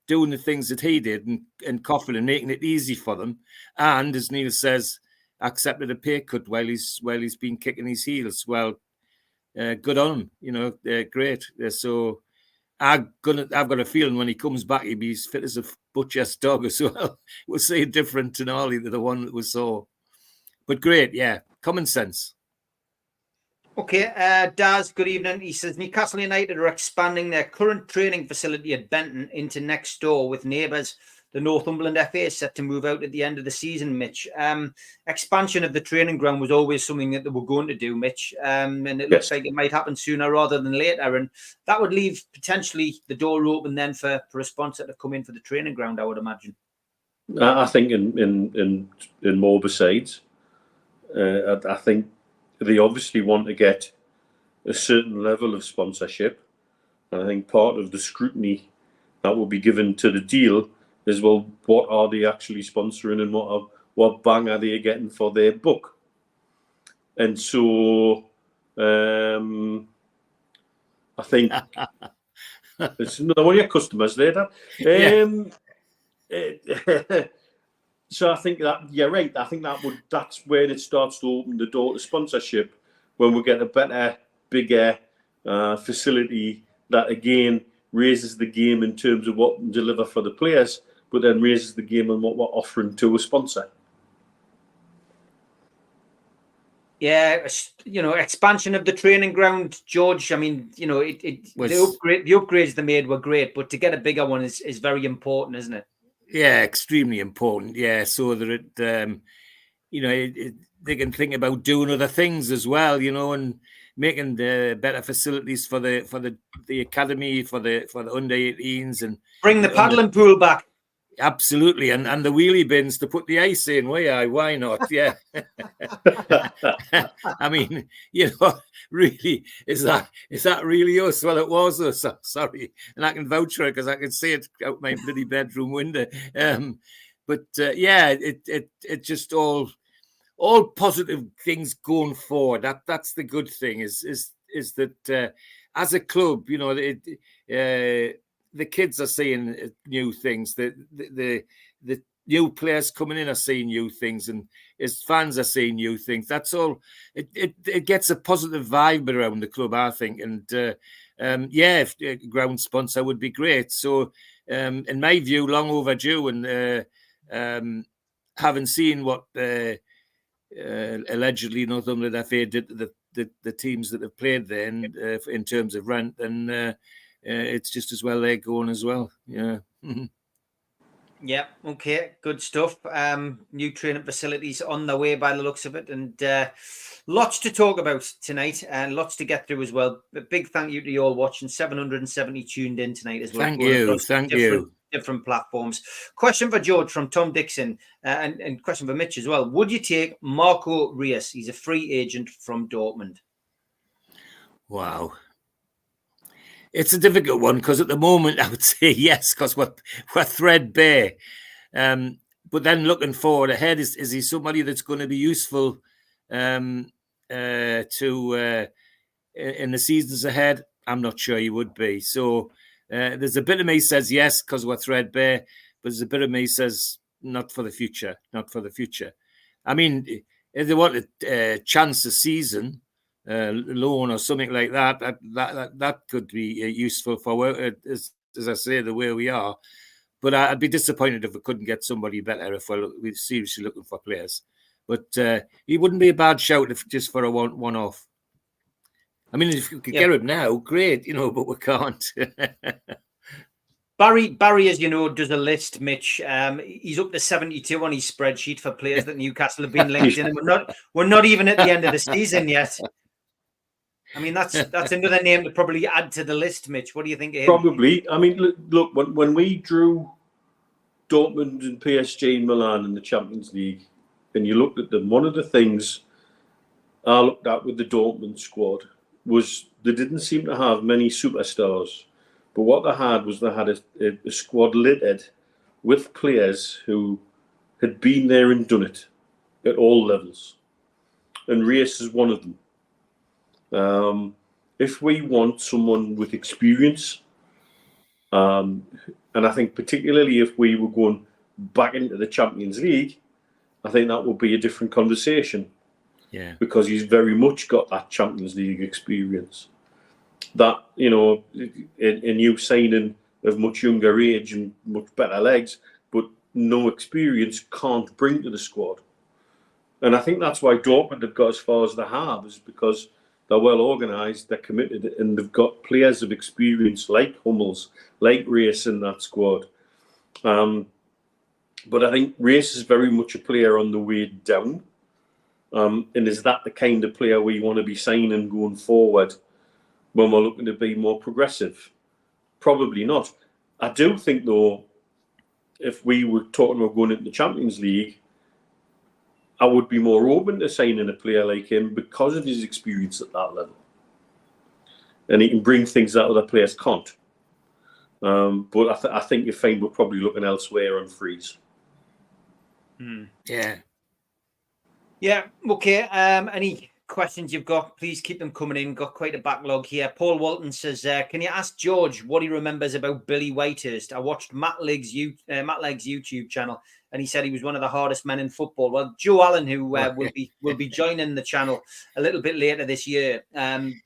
doing the things that he did and coughing and making it easy for them. And as Neil says, accepted a pay cut while he's been kicking his heels. Well, good on him. Great. So I've got a feeling when he comes back, he'll be as fit as a butcher's dog as well. We'll see a different Tonali than the one that we saw. But great, yeah. Common sense. Okay, Daz, good evening. He says Newcastle United are expanding their current training facility at Benton into next door with neighbours. The Northumberland FA is set to move out at the end of the season, Mitch. Expansion of the training ground was always something that they were going to do, Mitch. And it looks like it might happen sooner rather than later. And that would leave potentially the door open then for a sponsor to come in for the training ground, I would imagine. I think in more besides, I think they obviously want to get a certain level of sponsorship. And I think part of the scrutiny that will be given to the deal is, well, what are they actually sponsoring and what bang are they getting for their buck? And so I think it's another one of your customers there. So I think that you're right. I think that's where it starts to open the door to sponsorship, when we get a better, bigger facility that again raises the game in terms of what we deliver for the players, but then raises the game on what we're offering to a sponsor. Yeah, expansion of the training ground, George. I mean, the upgrades they made were great, but to get a bigger one is very important, isn't it? Yeah, extremely important. Yeah, so that they can think about doing other things as well, and making the better facilities for the academy, for the under 18s, and bring the paddling pool back. Absolutely, and the wheelie bins to put the ice in. Why not? Yeah. I mean, really, is that really us? Well, it was us. I'm sorry, and I can vouch for it because I can see it out my bloody bedroom window. It just all positive things going forward. That's the good thing. Is that as a club, the kids are seeing new things. The new players coming in are seeing new things, and as fans are seeing new things. That's all. It gets a positive vibe around the club, I think. And if a ground sponsor would be great. So, in my view, long overdue. And having seen what allegedly Northumberland FA did to the teams that have played there, in terms of rent, and it's just as well they're going as well. Yeah. Yeah. Okay. Good stuff. New training facilities on the way by the looks of it, and lots to talk about tonight, and lots to get through as well. A big thank you to you all watching. 770 tuned in tonight as well. Thank you. Different platforms. Question for George from Tom Dixon, and question for Mitch as well. Would you take Marco Reus? He's a free agent from Dortmund. Wow. It's a difficult one because at the moment I would say yes, because we're threadbare. But then looking forward ahead, is he somebody that's going to be useful to in the seasons ahead? I'm not sure he would be. So there's a bit of me says yes because we're threadbare, but there's a bit of me says not for the future, not for the future. I mean, if they want a chance a season, loan or something like that could be useful for as I say, the way we are. But I'd be disappointed if we couldn't get somebody better if we're seriously looking for players. But he wouldn't be a bad shout just for a one-off. I mean, if we could get him now, great, but we can't. Barry, as you know, does a list, Mitch. He's up to 72 on his spreadsheet for players that Newcastle have been linked in. And we're not even at the end of the season yet. I mean, that's another name to probably add to the list, Mitch. What do you think of him? Probably. I mean, look, when we drew Dortmund and PSG and Milan in the Champions League, and you looked at them, one of the things I looked at with the Dortmund squad was they didn't seem to have many superstars. But what they had a squad littered with players who had been there and done it at all levels. And Reus is one of them. If we want someone with experience, and I think particularly if we were going back into the Champions League, I think that would be a different conversation. Yeah, because he's very much got that Champions League experience. That, a new signing of much younger age and much better legs, but no experience can't bring to the squad. And I think that's why Dortmund have got as far as they have, is because they're well organised, they're committed, and they've got players of experience like Hummels, like Reus in that squad. But I think Reus is very much a player on the way down. And is that the kind of player we want to be signing going forward when we're looking to be more progressive? Probably not. I do think, though, if we were talking about going into the Champions League, I would be more open to signing a player like him because of his experience at that level. And he can bring things that other players can't. But I think you find we're probably looking elsewhere on frees. Yeah. Yeah, okay. Any questions you've got, please keep them coming in. Got quite a backlog here. Paul Walton says, can you ask George what he remembers about Billy Whitehurst? I watched Matt Legg's YouTube channel, and he said he was one of the hardest men in football. Well, Joe Allen, who will be joining the channel a little bit later this year,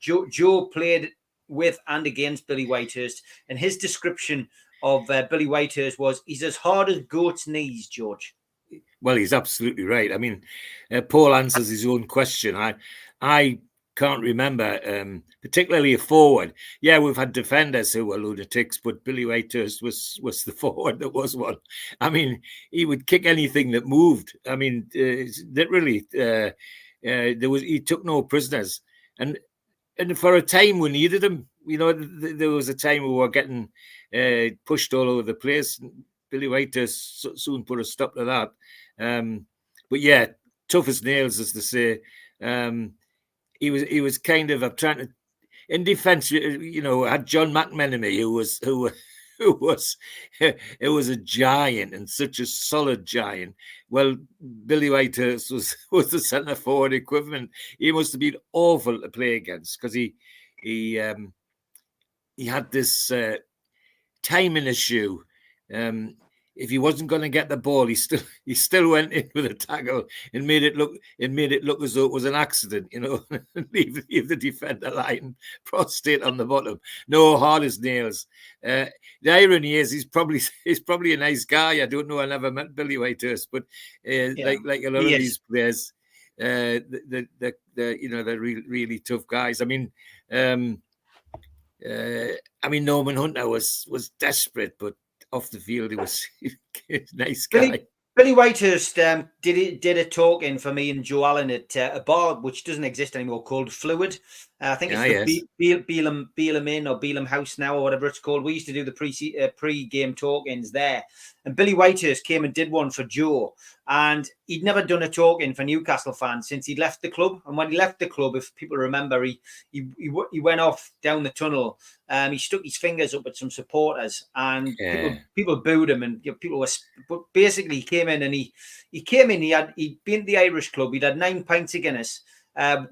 Joe played with and against Billy Whitehurst, and his description of Billy Whitehurst was, he's as hard as goat's knees, George. Well, he's absolutely right. I mean, Paul answers his own question. I can't remember, particularly a forward. Yeah, we've had defenders who were lunatics, but Billy Whitehurst was the forward that was one. I mean, he would kick anything that moved. I mean, literally, he took no prisoners. And for a time we needed him. There was a time we were getting pushed all over the place. Billy Whitehurst soon put a stop to that. But yeah, tough as nails, as they say. He was kind of, I'm trying to, in defence, had John McMenemy, who was a giant and such a solid giant. Well, Billy Whitehurst was the centre forward equivalent. He must have been awful to play against because he had this timing issue. If he wasn't going to get the ball, he still went in with a tackle and made it look as though it was an accident, leave the defender lying prostrate on the bottom. No, hard as nails. The irony is he's probably a nice guy. I don't know. I never met Billy Whitehurst, but like a lot of these players, they're really tough guys. I mean, Norman Hunter was desperate, but off the field, he was a nice guy. Billy Whitehurst did a talk in for me and Joe Allen at a bar which doesn't exist anymore called Fluid. I think it's the Beelham Inn or Beelham House now or whatever it's called. We used to do the pre-game talk-ins there. And Billy Whitehurst came and did one for Joe. And he'd never done a talk-in for Newcastle fans since he'd left the club. And when he left the club, if people remember, he went off down the tunnel. He stuck his fingers up at some supporters and people booed him. And people were... But basically, he came in and he'd been to the Irish club. He'd had 9 pints of Guinness.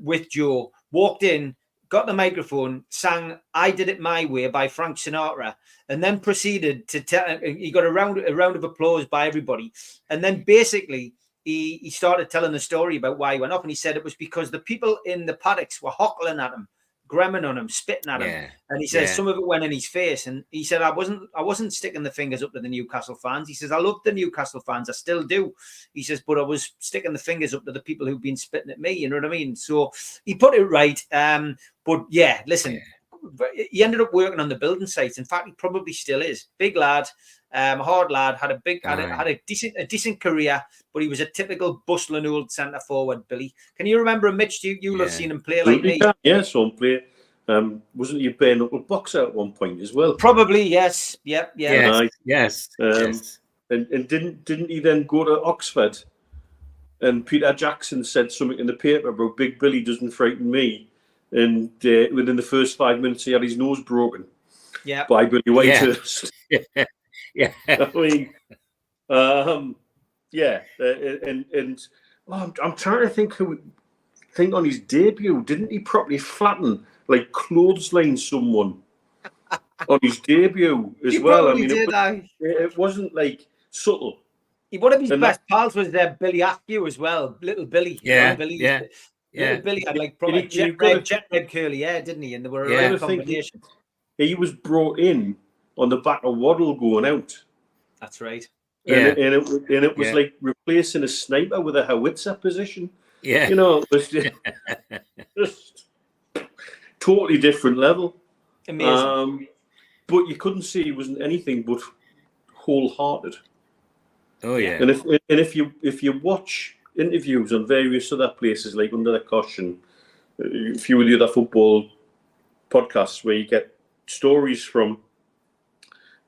with Joe, walked in, got the microphone, sang "I Did It My Way" by Frank Sinatra, and then proceeded to tell. He got a round of applause by everybody, and then basically he started telling the story about why he went off, and he said it was because the people in the paddocks were heckling at him, gramming on him, spitting at him, and he says some of it went in his face, and he said I wasn't sticking the fingers up to the Newcastle fans. He says I love the Newcastle fans, I still do. He says, but I was sticking the fingers up to the people who've been spitting at me. You know what I mean? So he put it right. But yeah, listen, he ended up working on the building sites. In fact, he probably still is. Big lad, hard lad, had a decent career, but he was a typical bustling old centre forward. Billy, can you remember him, Mitch? You'll have seen him play like me. Yeah, saw him play. Wasn't he a bare knuckle boxer at one point as well? Probably, yes. Yep. Yes. And didn't he then go to Oxford? And Peter Jackson said something in the paper about Big Billy doesn't frighten me. And within the first 5 minutes, he had his nose broken. Yeah. By Billy Whitehurst. Yeah. I mean, I'm trying to think on his debut, didn't he properly flatten, like clothesline someone on his debut as well? I mean, it wasn't like subtle. One of his best pals was Billy Askew as well, little Billy. Yeah, Billy, yeah. Billy had like probably jet red curly hair, didn't he? And they were a rare combination. He was brought in on the back of Waddle going out. That's right. And it was like replacing a sniper with a howitzer position. Yeah. You know, it was just totally different level. Amazing. But you couldn't see he wasn't anything but wholehearted. Oh yeah. And if you watch interviews on various other places like Under the Cosh and a few of the other football podcasts where you get stories from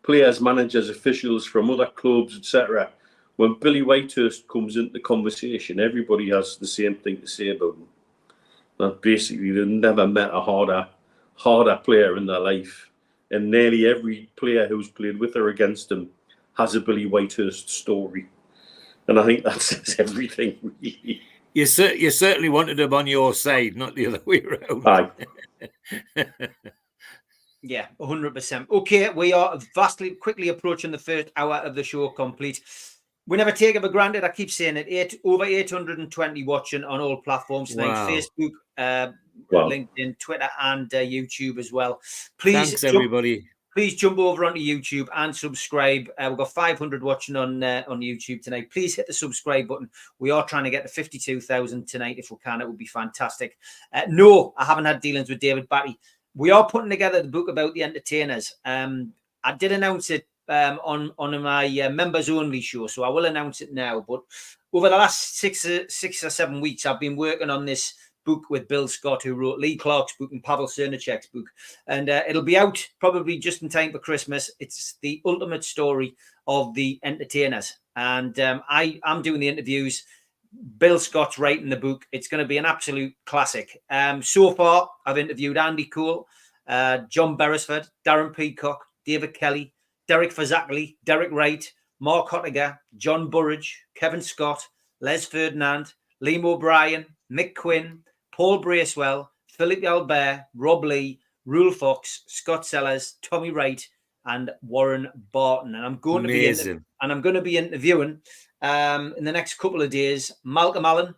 players, managers, officials from other clubs, etc. When Billy Whitehurst comes into the conversation, everybody has the same thing to say about him. That basically they've never met a harder player in their life. And nearly every player who's played with or against him has a Billy Whitehurst story. And I think that says everything, really. You certainly wanted him on your side, not the other way around. Aye. Yeah, 100%. Okay, we are quickly approaching the first hour of the show complete. We never take it for granted. I keep saying it. Over 820 watching on all platforms tonight. Facebook, LinkedIn, Twitter, and YouTube as well. Thanks, everybody. Please jump over onto YouTube and subscribe. We've got 500 watching on YouTube tonight. Please hit the subscribe button. We are trying to get to 52,000 tonight. If we can, it would be fantastic. No, I haven't had dealings with David Batty. We are putting together the book about the entertainers. I did announce it on my members only show, so I will announce it now. But over the last six or 7 weeks, I've been working on this book with Bill Scott, who wrote Lee Clark's book and Pavel Cernacek's book, and it'll be out probably just in time for Christmas. It's the ultimate story of the entertainers, and I'm doing the interviews. Bill Scott's writing the book. It's going to be an absolute classic. So far, I've interviewed Andy Cole, John Beresford, Darren Peacock, David Kelly, Derek Fazackley, Derek Wright, Mark Hottiger, John Burridge, Kevin Scott, Les Ferdinand, Liam O'Brien, Mick Quinn, Paul Bracewell, Philippe Albert, Rob Lee, Rule Fox, Scott Sellers, Tommy Wright, and Warren Barton. And I'm going to be interviewing in the next couple of days Malcolm Allen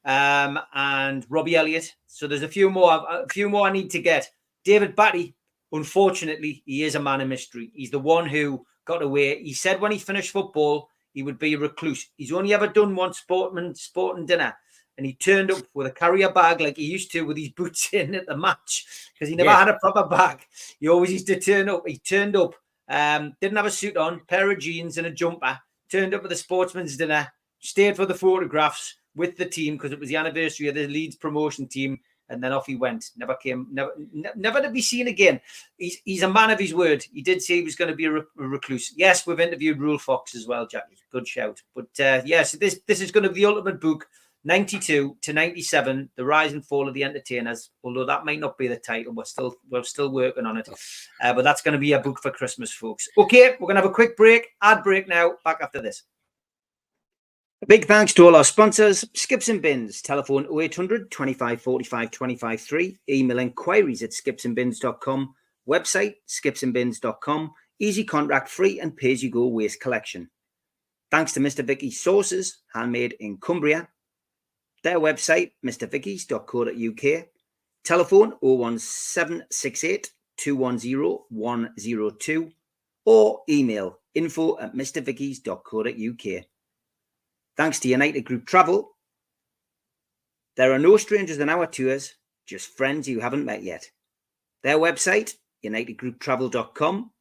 and Robbie Elliott. So there's a few more I need to get. David Batty, unfortunately, he is a man of mystery. He's the one who got away. He said when he finished football, he would be a recluse. He's only ever done one sporting dinner. And he turned up with a carrier bag like he used to with his boots in at the match because he never had a proper bag. He always used to turn up. He turned up, didn't have a suit on, pair of jeans and a jumper, turned up at the sportsman's dinner, stayed for the photographs with the team because it was the anniversary of the Leeds promotion team, and then off he went. Never to be seen again. He's a man of his word. He did say he was going to be a recluse. Yes, we've interviewed Rule Fox as well, Jackie. Good shout. But yes, this is going to be the ultimate book. 92 to 97, the rise and fall of the entertainers. Although that might not be the title, we're still working on it. But that's going to be a book for Christmas, folks. Okay, we're going to have a quick break, ad break now. Back after this. A big thanks to all our sponsors, Skips and Bins, telephone 0800 25 45 25 3, email inquiries at skipsandbins.com, website skipsandbins.com, easy contract free and pay-as-you-go waste collection. Thanks to Mr. Vicky's Sauces, handmade in Cumbria. Their website, mrvickies.co.uk, telephone 01768 210 102, or email info@mrvickies.co.uk. Thanks to United Group Travel. There are no strangers in our tours, just friends you haven't met yet. Their website, unitedgrouptravel.com,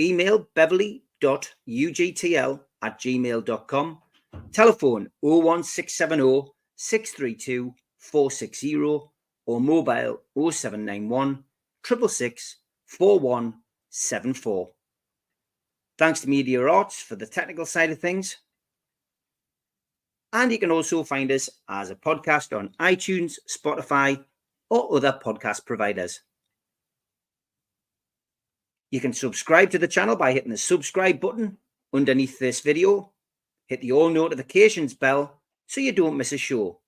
email beverly.ugtl@gmail.com, telephone 01670 632 460, or mobile 0791 666 4174. Thanks to Media Arts for the technical side of things. And you can also find us as a podcast on iTunes, Spotify, or other podcast providers. You can subscribe to the channel by hitting the subscribe button underneath this video. Hit the all notifications bell so you don't miss a show.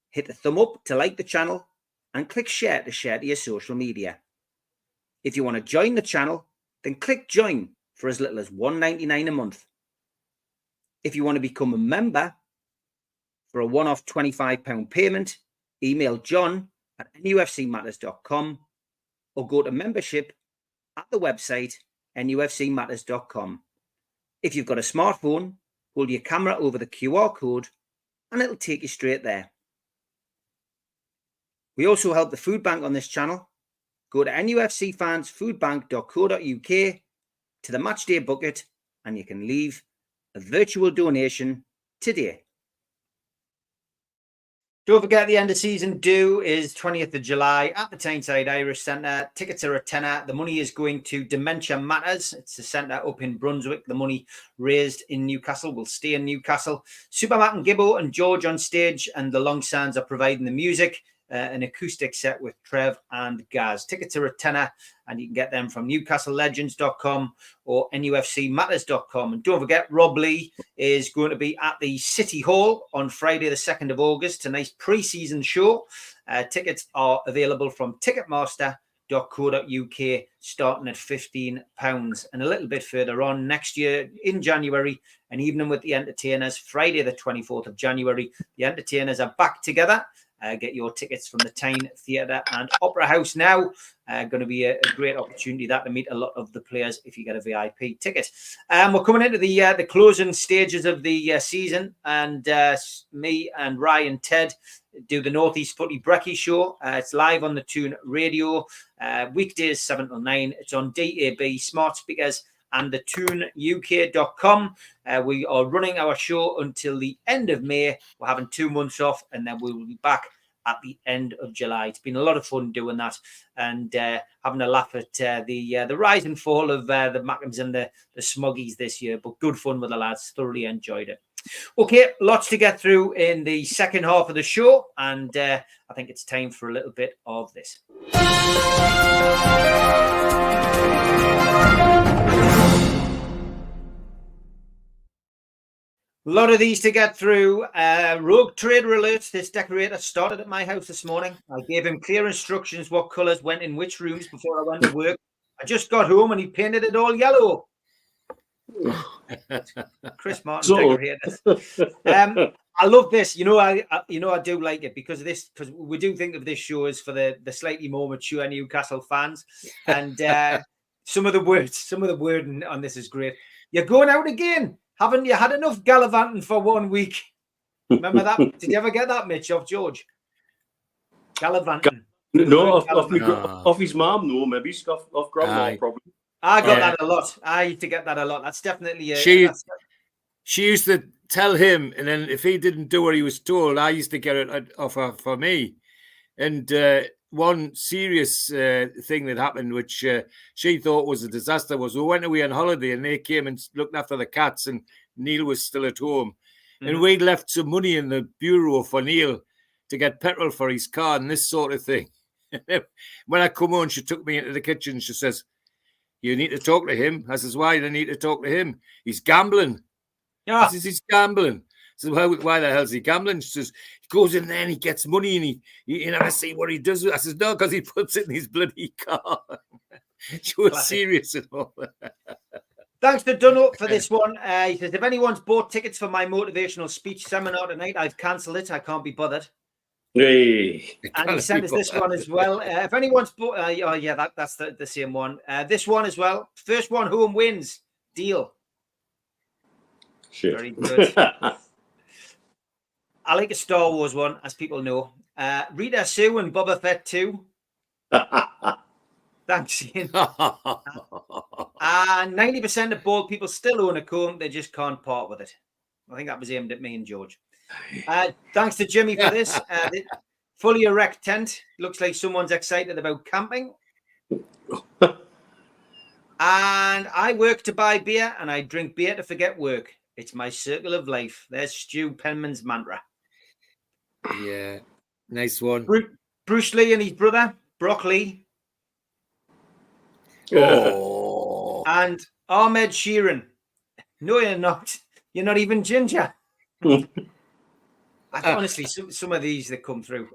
Hit the thumb up to like the channel and click share to your social media. If you want to join the channel, then click join for as little as $1.99 a month. If you want to become a member, for a one-off £25 payment, email john@nufcmatters.com or go to membership at the website nufcmatters.com. If you've got a smartphone, hold your camera over the QR code and it'll take you straight there. We also help the food bank on this channel. Go to nufcfansfoodbank.co.uk to the matchday bucket and you can leave a virtual donation today. Don't forget the end of season due is 20th of July at the Tyneside Irish Centre. Tickets are a tenner. The money is going to Dementia Matters. It's a centre up in Brunswick. The money raised in Newcastle will stay in Newcastle. Supermat and Gibbo and George on stage, and the Long Sands are providing the music. An acoustic set with Trev and Gaz. Tickets are a tenner, and you can get them from newcastlelegends.com or nufcmatters.com. And don't forget, Rob Lee is going to be at the City Hall on Friday, the 2nd of August. A nice pre-season show. Tickets are available from ticketmaster.co.uk, starting at £15. And a little bit further on next year in January, an evening with the Entertainers, Friday, the 24th of January. The Entertainers are back together. Get your tickets from the Tyne Theatre and Opera House now. Going to be a great opportunity that to meet a lot of the players if you get a VIP ticket. We're coming into the closing stages of the season, and me and Ryan Ted do the Northeast Footy Brekkie Show. It's live on the Toon Radio, weekdays 7 till 9. It's on DAB, smart speakers, and the toonuk.com. We are running our show until the end of May. We're having 2 months off, and then we will be back at the end of July. It's been a lot of fun doing that and having a laugh at the rise and fall of the Mackems and the Smuggies this year, but good fun with the lads. Thoroughly enjoyed it. Okay, lots to get through in the second half of the show, and I think it's time for a little bit of this. A lot of these to get through. Rogue trader alert. This decorator started at my house this morning. I gave him clear instructions what colours went in which rooms before I went to work. I just got home and he painted it all yellow. Chris Martin decorator. I love this. I do like it because we do think of this show as for the slightly more mature Newcastle fans. And some of the wording on this is great. You're going out again. Haven't you had enough gallivanting for 1 week? Remember that? Did you ever get that, Mitch, off George? Gallivanting. No, off his mum, no, maybe. Off grandma, probably. I got that a lot. I used to get that a lot. That's definitely... She used to tell him, and then if he didn't do what he was told, I used to get it off her for me. And one serious thing that happened, which she thought was a disaster, was we went away on holiday and they came and looked after the cats and Neil was still at home. Mm-hmm. And we'd left some money in the bureau for Neil to get petrol for his car and this sort of thing. When I come home, she took me into the kitchen. She says, you need to talk to him. I says, why do I need to talk to him? He's gambling. Yeah. He's gambling. So why the hell's he gambling? She says, he goes in there and he gets money and you never see what he does. I says, no, because he puts it in his bloody car. She was serious at all. Thanks to Dunno for this one. He says, if anyone's bought tickets for my motivational speech seminar tonight, I've cancelled it. I can't be bothered. Hey. And he sent us this one as well. If anyone's bought, oh yeah, that's the same one. This one as well. First one, home wins. Deal. Shit. Very good. I like a Star Wars one, as people know. Rita Sue and Boba Fett 2. Thanks, Ian. And 90% of bald people still own a comb. They just can't part with it. I think that was aimed at me and George. Thanks to Jimmy for this. Fully erect tent. Looks like someone's excited about camping. And I work to buy beer and I drink beer to forget work. It's my circle of life. There's Stu Penman's mantra. Yeah, nice one. Bruce Lee and his brother, Brock Lee. Oh. And Ahmed Sheeran. No, you're not. You're not even ginger. Honestly, some of these that come through.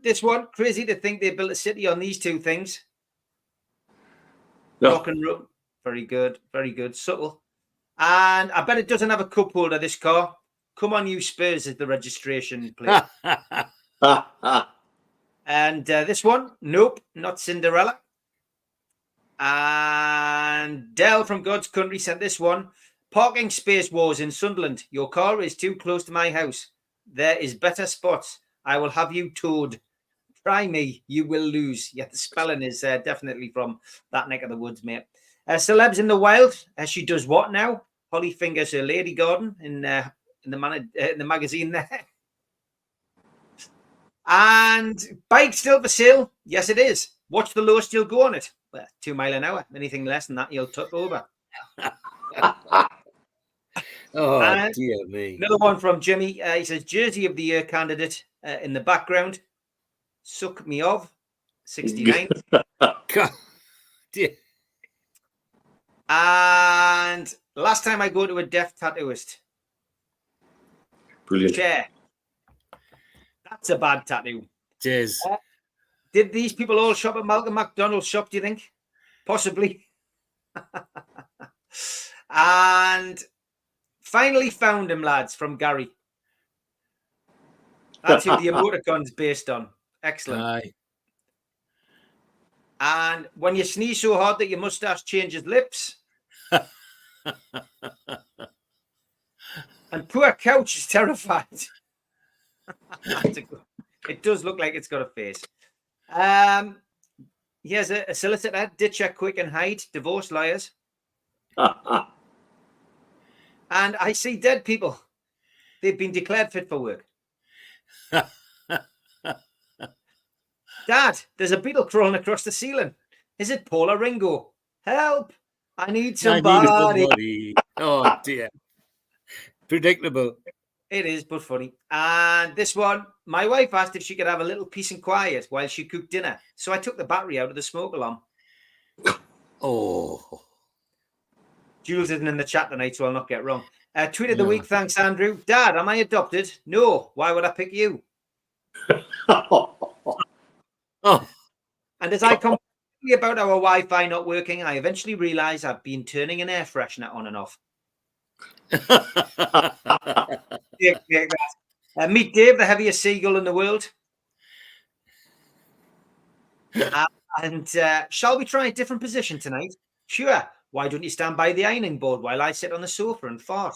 This one, crazy to think they built a city on these two things. Rock and roll. Very good. Very good. Subtle. And I bet it doesn't have a cup holder, this car. Come on, you Spurs is the registration plate. And this one, nope, not Cinderella. And Dell from God's Country sent this one. Parking space wars in Sunderland. Your car is too close to my house. There is better spots. I will have you towed. Try me, you will lose. Yeah, the spelling is definitely from that neck of the woods, mate. Celebs in the Wild. She does what now? Holly fingers her lady garden in the magazine there. And bike still for sale. Yes, it is. Watch the lowest you'll go on it. Well, 2 miles an hour. Anything less than that, you'll tip over. Oh, dear me. Another one from Jimmy. He says, Jersey of the Year candidate in the background. Suck me off. 69. God, dear. And last time I go to a deaf tattooist. Brilliant. Chair. That's a bad tattoo. Cheers. Did these people all shop at Malcolm McDonald's shop, do you think? Possibly. And finally found him, lads, from Gary. That's who the emoticon's based on. Excellent. Aye. And when you sneeze so hard that your mustache changes lips. And poor Couch is terrified. It does look like it's got a face. Here's a solicitor. Ditcher, quick and hide. Divorce lawyers. And I see dead people. They've been declared fit for work. Dad, there's a beetle crawling across the ceiling. Is it Paul or Ringo? Help! I need somebody. Oh, dear. Predictable. It is, but funny. And this one, my wife asked if she could have a little peace and quiet while she cooked dinner. So I took the battery out of the smoke alarm. Oh. Jules isn't in the chat tonight, so I'll not get wrong. Tweet of the week, thanks, Andrew. Dad, am I adopted? No. Why would I pick you? Oh. And as I complain about our Wi-Fi not working, I eventually realised I've been turning an air freshener on and off. Meet Dave, the heaviest seagull in the world. And shall we try a different position tonight? Sure. Why don't you stand by the ironing board while I sit on the sofa and fart?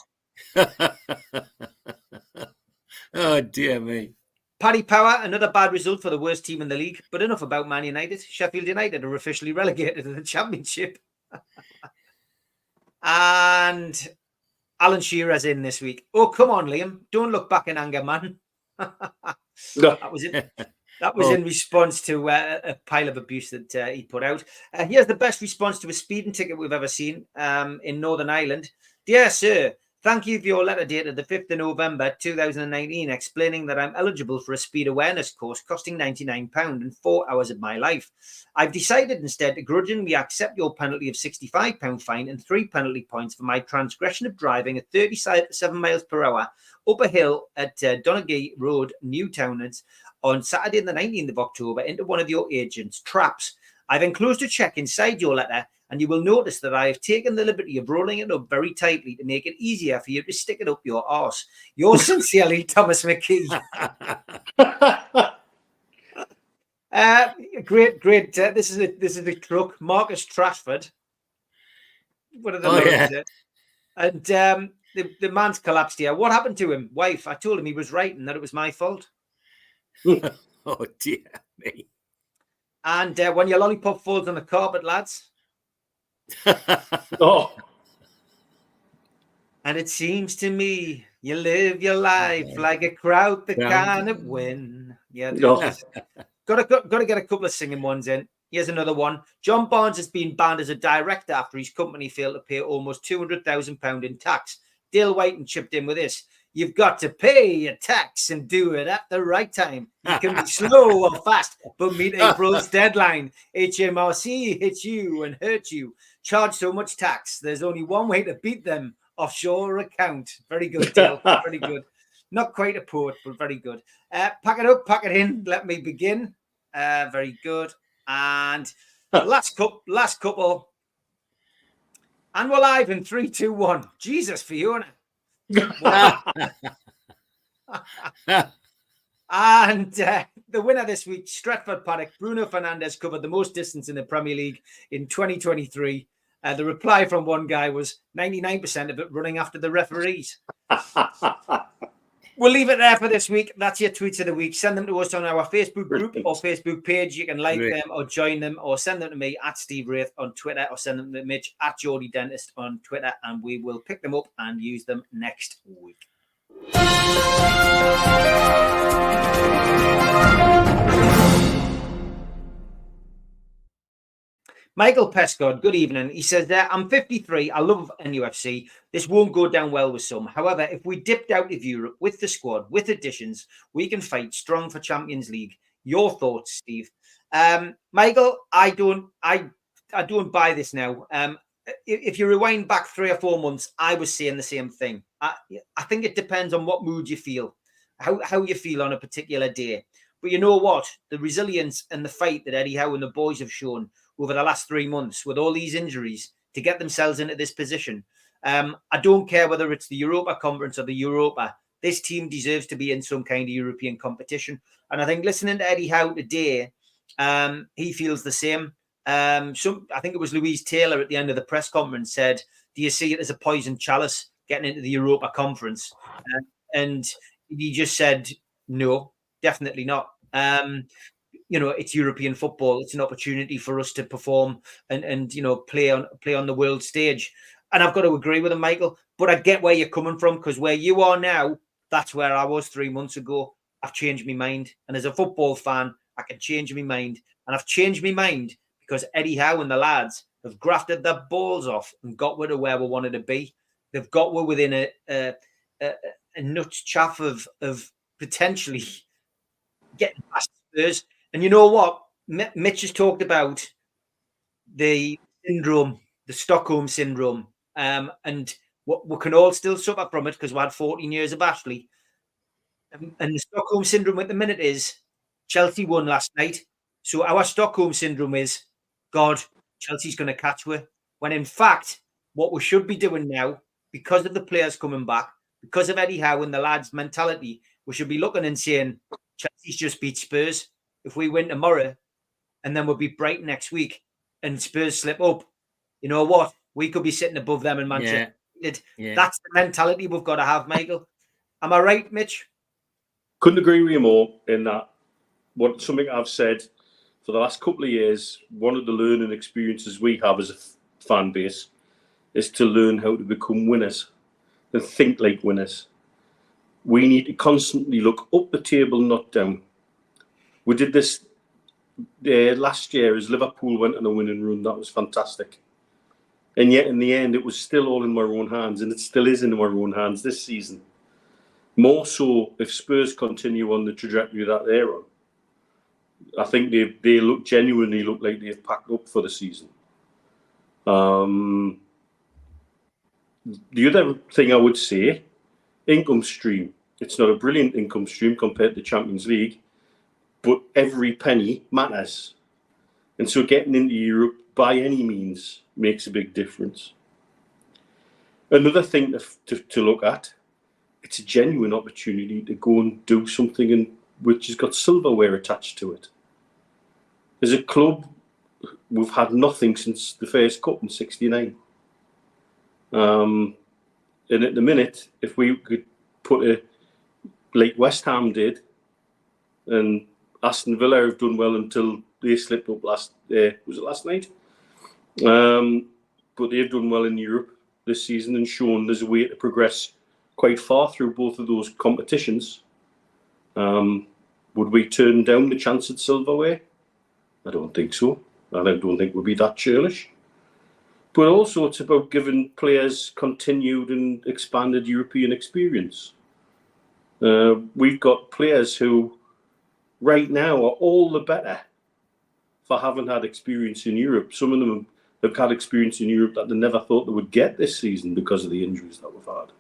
Oh, dear me. Paddy Power, another bad result for the worst team in the league. But enough about Man United. Sheffield United are officially relegated to the Championship. And Alan Shearer's in this week. Oh, come on, Liam. Don't look back in anger, man. That was it. That was in response to a pile of abuse that he put out. Here's the best response to a speeding ticket we've ever seen in Northern Ireland. Dear sir, Thank you for your letter dated the 5th of November 2019 explaining that I'm eligible for a speed awareness course costing £99 and 4 hours of my life. I've decided instead to grudgingly accept your penalty of £65 fine and 3 penalty points for my transgression of driving at 37 miles per hour up a hill at Donaghy Road, Newtown, on Saturday the 19th of October into one of your agent's traps. I've enclosed a cheque inside your letter, and you will notice that I have taken the liberty of rolling it up very tightly to make it easier for you to stick it up your arse. Yours sincerely, Thomas McKee. Great. This is the truck, Marcus Trashford. What are the names? Yeah. And the man's collapsed here. What happened to him? Wife, I told him he was right and that it was my fault. Oh dear me. And when your lollipop falls on the carpet, lads. Oh. And it seems to me you live your life like a crowd that can't win. Yeah, got to get a couple of singing ones in. Here's another one. John Barnes has been banned as a director after his company failed to pay almost £200,000 in tax. Dale Whiten chipped in with this. You've got to pay your tax and do it at the right time. You can be slow or fast, but meet April's deadline. HMRC hits you and hurt you. Charge so much tax. There's only one way to beat them. Offshore account. Very good, Dale. Very good. Not quite a poet, but very good. Pack it up, pack it in. Let me begin. Very good. And last couple. And we're live in 3, 2, 1. Jesus, Fiona. And the winner this week, Stretford Paddock. Bruno Fernandes covered the most distance in the Premier League in 2023. The reply from one guy was 99% of it running after the referees. We'll leave it there for this week. That's your tweets of the week. Send them to us on our Facebook group or Facebook page. You can like them or join them or send them to me at Steve Wraith on Twitter or send them to Mitch at Geordie Dentist on Twitter, and we will pick them up and use them next week. Michael Pescod, good evening. He says there, I'm 53. I love NUFC. This won't go down well with some. However, if we dipped out of Europe with the squad, with additions, we can fight strong for Champions League. Your thoughts, Steve? Michael, I don't buy this now. If you rewind back 3 or 4 months, I was saying the same thing. I think it depends on what mood you feel, how you feel on a particular day. But you know what? The resilience and the fight that Eddie Howe and the boys have shown over the last 3 months with all these injuries to get themselves into this position. I don't care whether it's the Europa Conference or the Europa. This team deserves to be in some kind of European competition. And I think listening to Eddie Howe today, he feels the same. I think it was Louise Taylor at the end of the press conference said, do you see it as a poison chalice getting into the Europa Conference? And he just said, no, definitely not. It's European football. It's an opportunity for us to perform and play on the world stage. And I've got to agree with him, Michael. But I get where you're coming from, because where you are now, that's where I was 3 months ago. I've changed my mind. And as a football fan, I can change my mind. And I've changed my mind because Eddie Howe and the lads have grafted their balls off and got rid of where we wanted to be. They've got within a nuts chaff of potentially getting past Spurs. And you know what? Mitch has talked about the syndrome, the Stockholm syndrome, and we can all still suffer from it because we had 14 years of Ashley. And the Stockholm syndrome at the minute is Chelsea won last night. So our Stockholm syndrome is, God, Chelsea's going to catch we. When in fact, what we should be doing now, because of the players coming back, because of Eddie Howe and the lads' mentality, we should be looking and saying, Chelsea's just beat Spurs. If we win tomorrow and then we'll beat Brighton next week and Spurs slip up, you know what? We could be sitting above them in Manchester. Yeah. That's the mentality we've got to have, Michael. Am I right, Mitch? Couldn't agree with you more in that. Something I've said for the last couple of years, one of the learning experiences we have as a fan base is to learn how to become winners and think like winners. We need to constantly look up the table, not down. We did this last year as Liverpool went on a winning run. That was fantastic. And yet, in the end, it was still all in my own hands, and it still is in my own hands this season. More so if Spurs continue on the trajectory that they're on. I think they genuinely look like they've packed up for the season. The other thing I would say, income stream. It's not a brilliant income stream compared to Champions League, but every penny matters. And so getting into Europe by any means makes a big difference. Another thing to look at, it's a genuine opportunity to go and do something which has got silverware attached to it. As a club, we've had nothing since the first cup in '69. And at the minute, if we could put like West Ham did, and Aston Villa have done well until they slipped up last night? But they've done well in Europe this season and shown there's a way to progress quite far through both of those competitions. Would we turn down the chance at silverware? I don't think so. I don't think we'd be that churlish. But also it's about giving players continued and expanded European experience. We've got players who right now are all the better for having had experience in Europe. Some of them have had experience in Europe that they never thought they would get this season because of the injuries that we've had.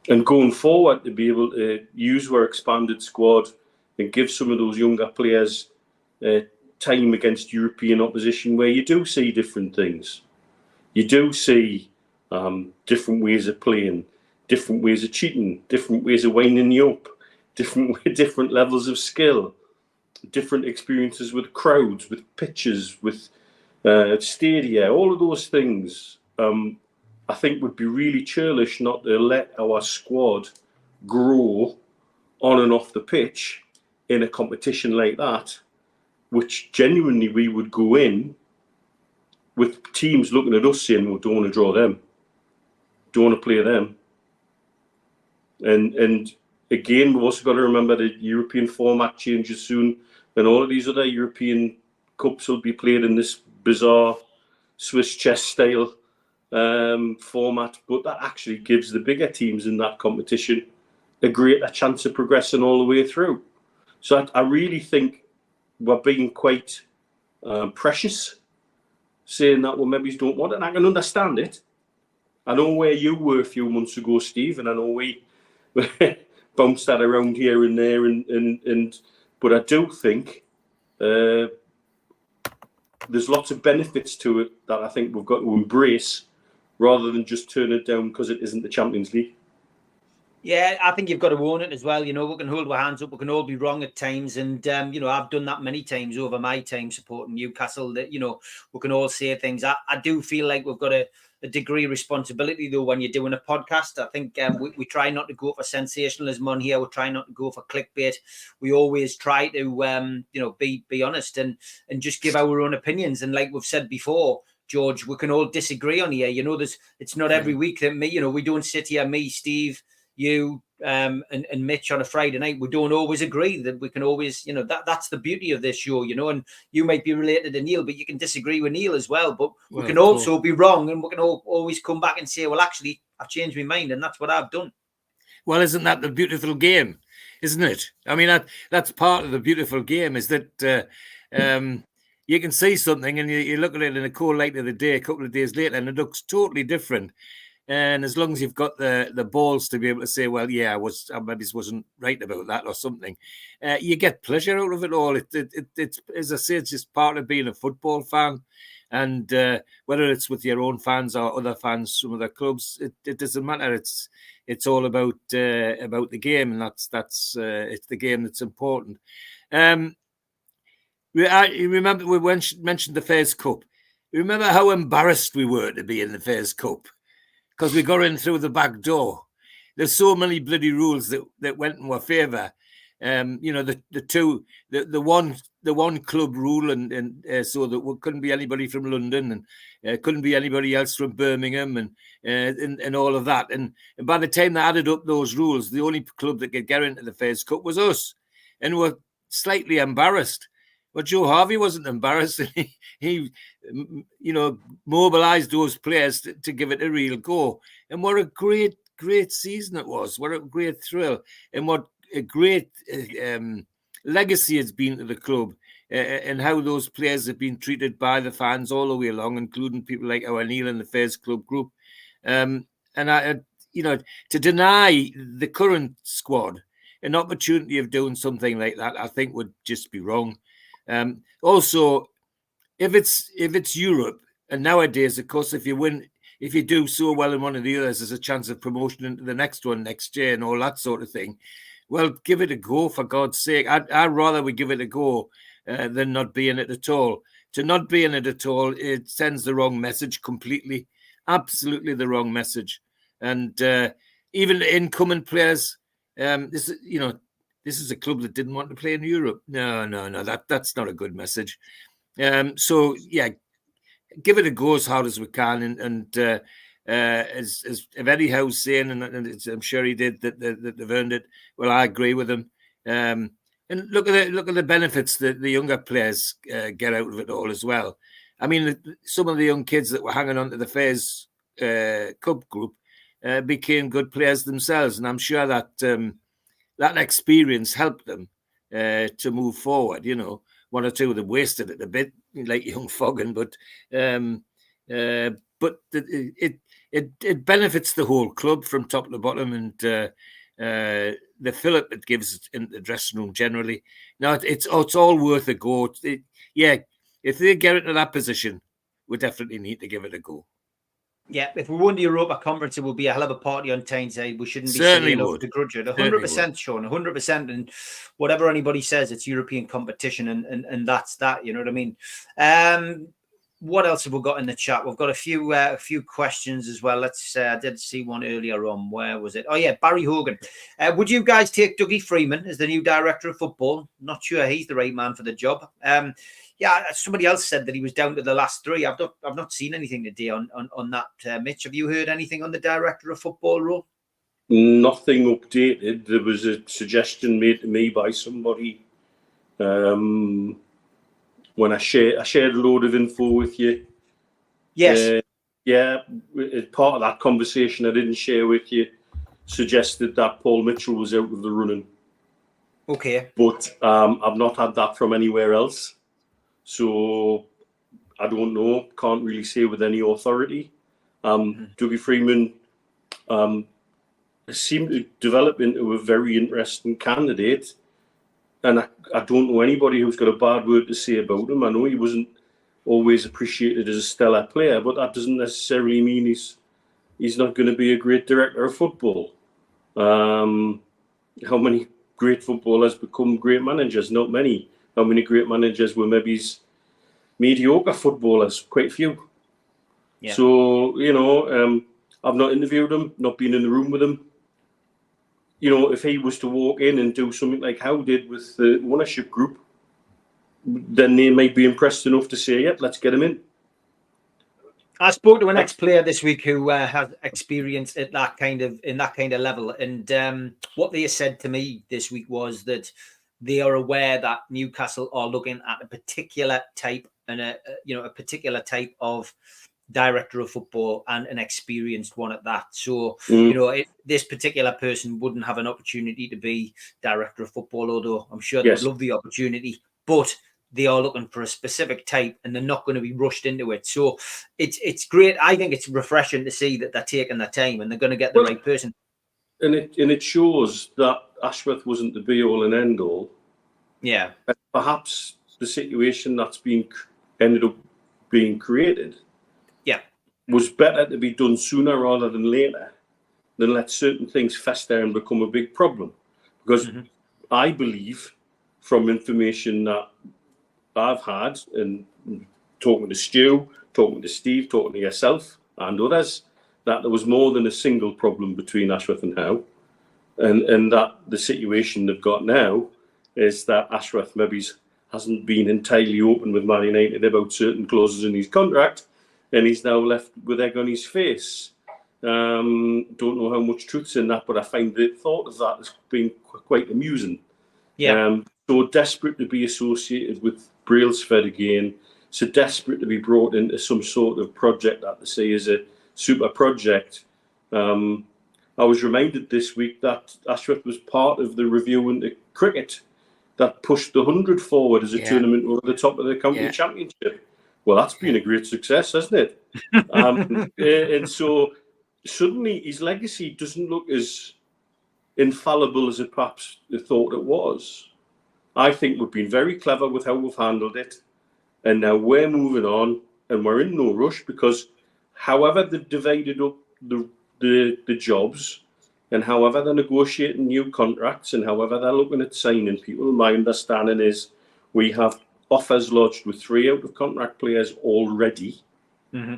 And going forward, to be able to use our expanded squad and give some of those younger players time against European opposition where you do see different things. You do see different ways of playing, different ways of cheating, different ways of winding you up, different levels of skill, different experiences with crowds, with pitches, with stadia, all of those things. I think would be really churlish not to let our squad grow on and off the pitch in a competition like that, which genuinely we would go in with teams looking at us saying, well, don't want to draw them, don't want to play them. And again, we've also got to remember the European format changes soon, and all of these other European cups will be played in this bizarre Swiss chess style format, but that actually gives the bigger teams in that competition a greater chance of progressing all the way through. So I really think we're being quite precious, saying that, well, maybe you don't want it, and I can understand it. I know where you were a few months ago, Steve, and I know we bounced that around here and there, but I do think there's lots of benefits to it that I think we've got to embrace rather than just turn it down because it isn't the Champions League. Yeah, I think you've got to own it as well. You know, we can hold our hands up. We can all be wrong at times. And, you know, I've done that many times over my time supporting Newcastle that, you know, we can all say things. I do feel like we've got a degree of responsibility, though, when you're doing a podcast. I think we try not to go for sensationalism on here. We try not to go for clickbait. We always try to, you know, be honest and just give our own opinions. And like we've said before, George, we can all disagree on here. You know, it's not every week that we don't sit here, me, Steve, you and Mitch on a Friday night. We don't always agree. That we can always, you know, that's the beauty of this show, you know. And you might be related to Neil, but you can disagree with Neil as well. But we can also be wrong, and we can always come back and say, well, actually, I've changed my mind, and that's what I've done. Well, isn't that the beautiful game? Isn't it? I mean, that's part of the beautiful game, is that you can see something and you look at it in a cold light of the day a couple of days later, and it looks totally different. And as long as you've got the balls to be able to say, well, yeah, I maybe wasn't right about that or something, you get pleasure out of it all. It's, as I say, it's just part of being a football fan. And whether it's with your own fans or other fans from other clubs, it doesn't matter. It's all about the game, and that's it's the game that's important. I remember we mentioned the Fairs Cup. Remember how embarrassed we were to be in the Fairs Cup? Because we got in through the back door. There's so many bloody rules that went in our favour. You know, the one club rule, and so that we couldn't be anybody from London, and couldn't be anybody else from Birmingham, and all of that. And by the time they added up those rules, the only club that could get into the Fairs Cup was us, and we're slightly embarrassed. Well, Joe Harvey wasn't embarrassed. He mobilised those players to give it a real go. And what a great season it was. What a great thrill. And what a great legacy it's been to the club. And how those players have been treated by the fans all the way along, including people like O'Neill and the Fairs Club group. And to deny the current squad an opportunity of doing something like that, I think would just be wrong. Also, if it's Europe, and nowadays, of course, if you do so well in one of the others, there's a chance of promotion into the next one next year and all that sort of thing. Well, give it a go, for God's sake. I'd rather we give it a go than not be in it at all. To not be in it at all, it sends the wrong message completely, absolutely the wrong message. And even the incoming players, this is a club that didn't want to play in Europe. No, that's not a good message. So yeah, give it a go as hard as we can, and as Eddie Howe's saying, and I'm sure he did, that they've earned it. Well, I agree with him. And look at the benefits that the younger players get out of it all as well. I mean, some of the young kids that were hanging on to the Fairs Cup group became good players themselves, and I'm sure that that experience helped them to move forward. You know, one or two of them wasted it a bit, like young Foggin, but it benefits the whole club from top to bottom, and the fillip it gives in the dressing room generally. Now it's all worth a go. If they get into that position, we definitely need to give it a go. Yeah, if we won the Europa Conference, it would be a hell of a party on Tyne side. We shouldn't be Certainly silly enough to grudge it. 100%, Sean, 100%. And whatever anybody says, it's European competition, and that's that. You know what I mean? What else have we got in the chat? We've got a few questions as well. Let's. I did see one earlier on. Where was it? Oh yeah, Barry Hogan. Would you guys take Dougie Freeman as the new director of football? Not sure he's the right man for the job. Yeah, somebody else said that he was down to the last three. I've not seen anything today on that. Mitch, have you heard anything on the director of football role? Nothing updated. There was a suggestion made to me by somebody when I shared a load of info with you. Yes. Part of that conversation I didn't share with you suggested that Paul Mitchell was out of the running. Okay. But I've not had that from anywhere else. So I don't know. Can't really say with any authority. Dougie Freeman seemed to develop into a very interesting candidate. And I don't know anybody who's got a bad word to say about him. I know he wasn't always appreciated as a stellar player, but that doesn't necessarily mean he's not going to be a great director of football. How many great footballers become great managers? Not many. How many great managers were maybe mediocre footballers? Quite a few. Yeah. So, I've not interviewed him, not been in the room with him. If he was to walk in and do something like Howe did with the ownership group, then they might be impressed enough to say, yep, let's get him in. I spoke to an ex-player this week who has experience at that kind of level, and what they said to me this week was that they are aware that Newcastle are looking at a particular type and a particular type of director of football, and an experienced one at that. So, this particular person wouldn't have an opportunity to be director of football, although I'm sure they would love the opportunity, but they are looking for a specific type and they're not going to be rushed into it. So it's great. I think it's refreshing to see that they're taking their time and they're going to get the right person. And it shows that Ashworth wasn't the be all and end all. Yeah. And perhaps the situation that's ended up being created was better to be done sooner rather than later, than let certain things fester and become a big problem. Because I believe, from information that I've had, and talking to Stu, talking to Steve, talking to yourself and others, that there was more than a single problem between Ashworth and Howe, and that the situation they've got now is that Ashworth maybe hasn't been entirely open with Man United about certain clauses in his contract, and he's now left with egg on his face. Don't know how much truth's in that, but I find the thought of that as being quite amusing. Yeah. So desperate to be associated with Brailsford again, so desperate to be brought into some sort of project that they say is a super project. I was reminded this week that Ashworth was part of the review into cricket that pushed the 100 forward as a tournament over the top of the county championship. Well, that's been a great success, hasn't it? And so suddenly his legacy doesn't look as infallible as it perhaps thought it was. I think we've been very clever with how we've handled it. And now we're moving on, and we're in no rush, because however they've divided up the jobs, and however they're negotiating new contracts, and however they're looking at signing people, my understanding is we have offers lodged with 3 out of contract players already. Mm-hmm.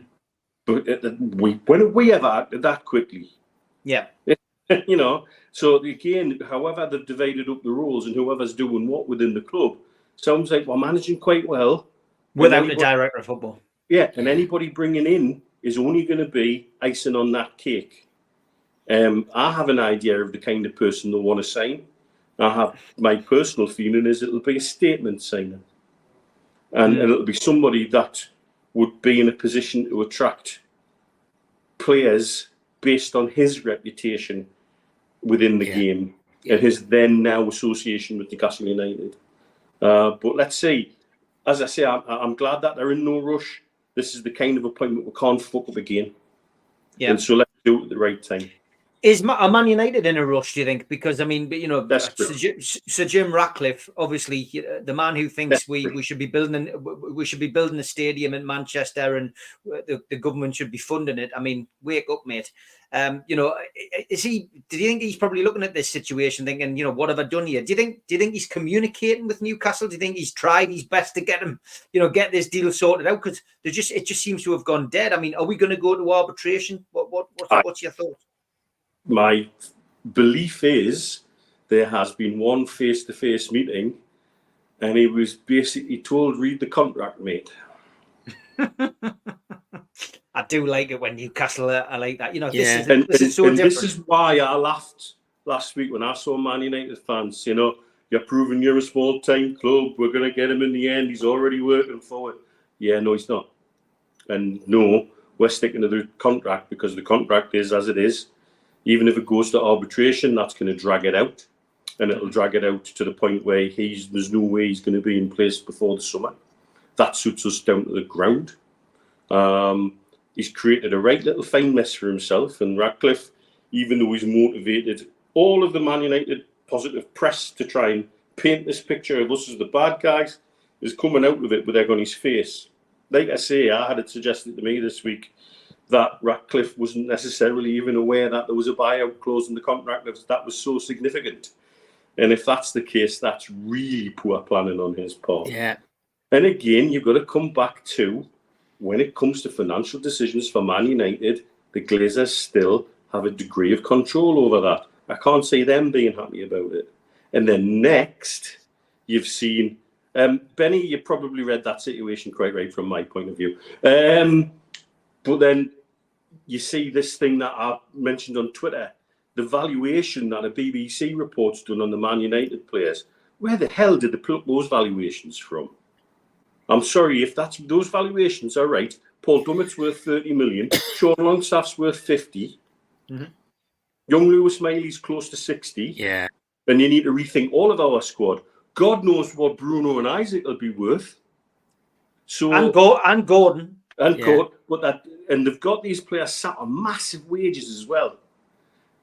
But when have we ever acted that quickly? Yeah. You know, so again, however they've divided up the roles and whoever's doing what within the club, sounds like we're managing quite well. Without a director of football. Yeah, and anybody bringing in is only going to be icing on that cake. I have an idea of the kind of person they'll want to sign. My personal feeling is it'll be a statement signing. And it'll be somebody that would be in a position to attract players based on his reputation within the game and his then now association with Newcastle United. But let's see. As I say, I'm glad that they're in no rush. This is the kind of appointment we can't fuck up again. Yeah. And so let's do it at the right time. Are Man United in a rush, do you think? Because, I mean, you know, Sir Jim Ratcliffe, obviously, the man who thinks we should be building a stadium in Manchester and the government should be funding it. I mean, wake up, mate. You know, do you think he's probably looking at this situation thinking, you know, what have I done here? Do you think he's communicating with Newcastle? Do you think he's tried his best to get him, you know, get this deal sorted out? Because it just seems to have gone dead. I mean, are we going to go to arbitration? What's your thought? My belief is there has been one face-to-face meeting and he was basically told, read the contract, mate. I do like it when Newcastle are like that. You know, this is so different. This is why I laughed last week when I saw Man United fans, you know, you're proving you're a small-time club. We're going to get him in the end. He's already working forward. Yeah, no, he's not. And no, we're sticking to the contract because the contract is as it is. Even if it goes to arbitration, that's going to drag it out. And it'll drag it out to the point where there's no way he's going to be in place before the summer. That suits us down to the ground. He's created a right little fine mess for himself. And Ratcliffe, even though he's motivated all of the Man United positive press to try and paint this picture of us as the bad guys, is coming out with it with egg on his face. Like I say, I had it suggested to me this week that Ratcliffe wasn't necessarily even aware that there was a buyout clause in the contract that was so significant. And if that's the case, that's really poor planning on his part. Yeah. And again, you've got to come back to, when it comes to financial decisions for Man United, the Glazers still have a degree of control over that. I can't see them being happy about it. And then next, you've seen... Benny, you probably read that situation quite right from my point of view. But then you see this thing that I mentioned on Twitter, the valuation that a BBC report's done on the Man United players. Where the hell did they pluck those valuations from? I'm sorry, if those valuations are right, Paul Dummett's worth 30 million, Sean Longstaff's worth 50, young Lewis Miley's close to 60. Yeah. And you need to rethink all of our squad. God knows what Bruno and Isaac will be worth. So and Gordon. And they've got these players sat on massive wages as well.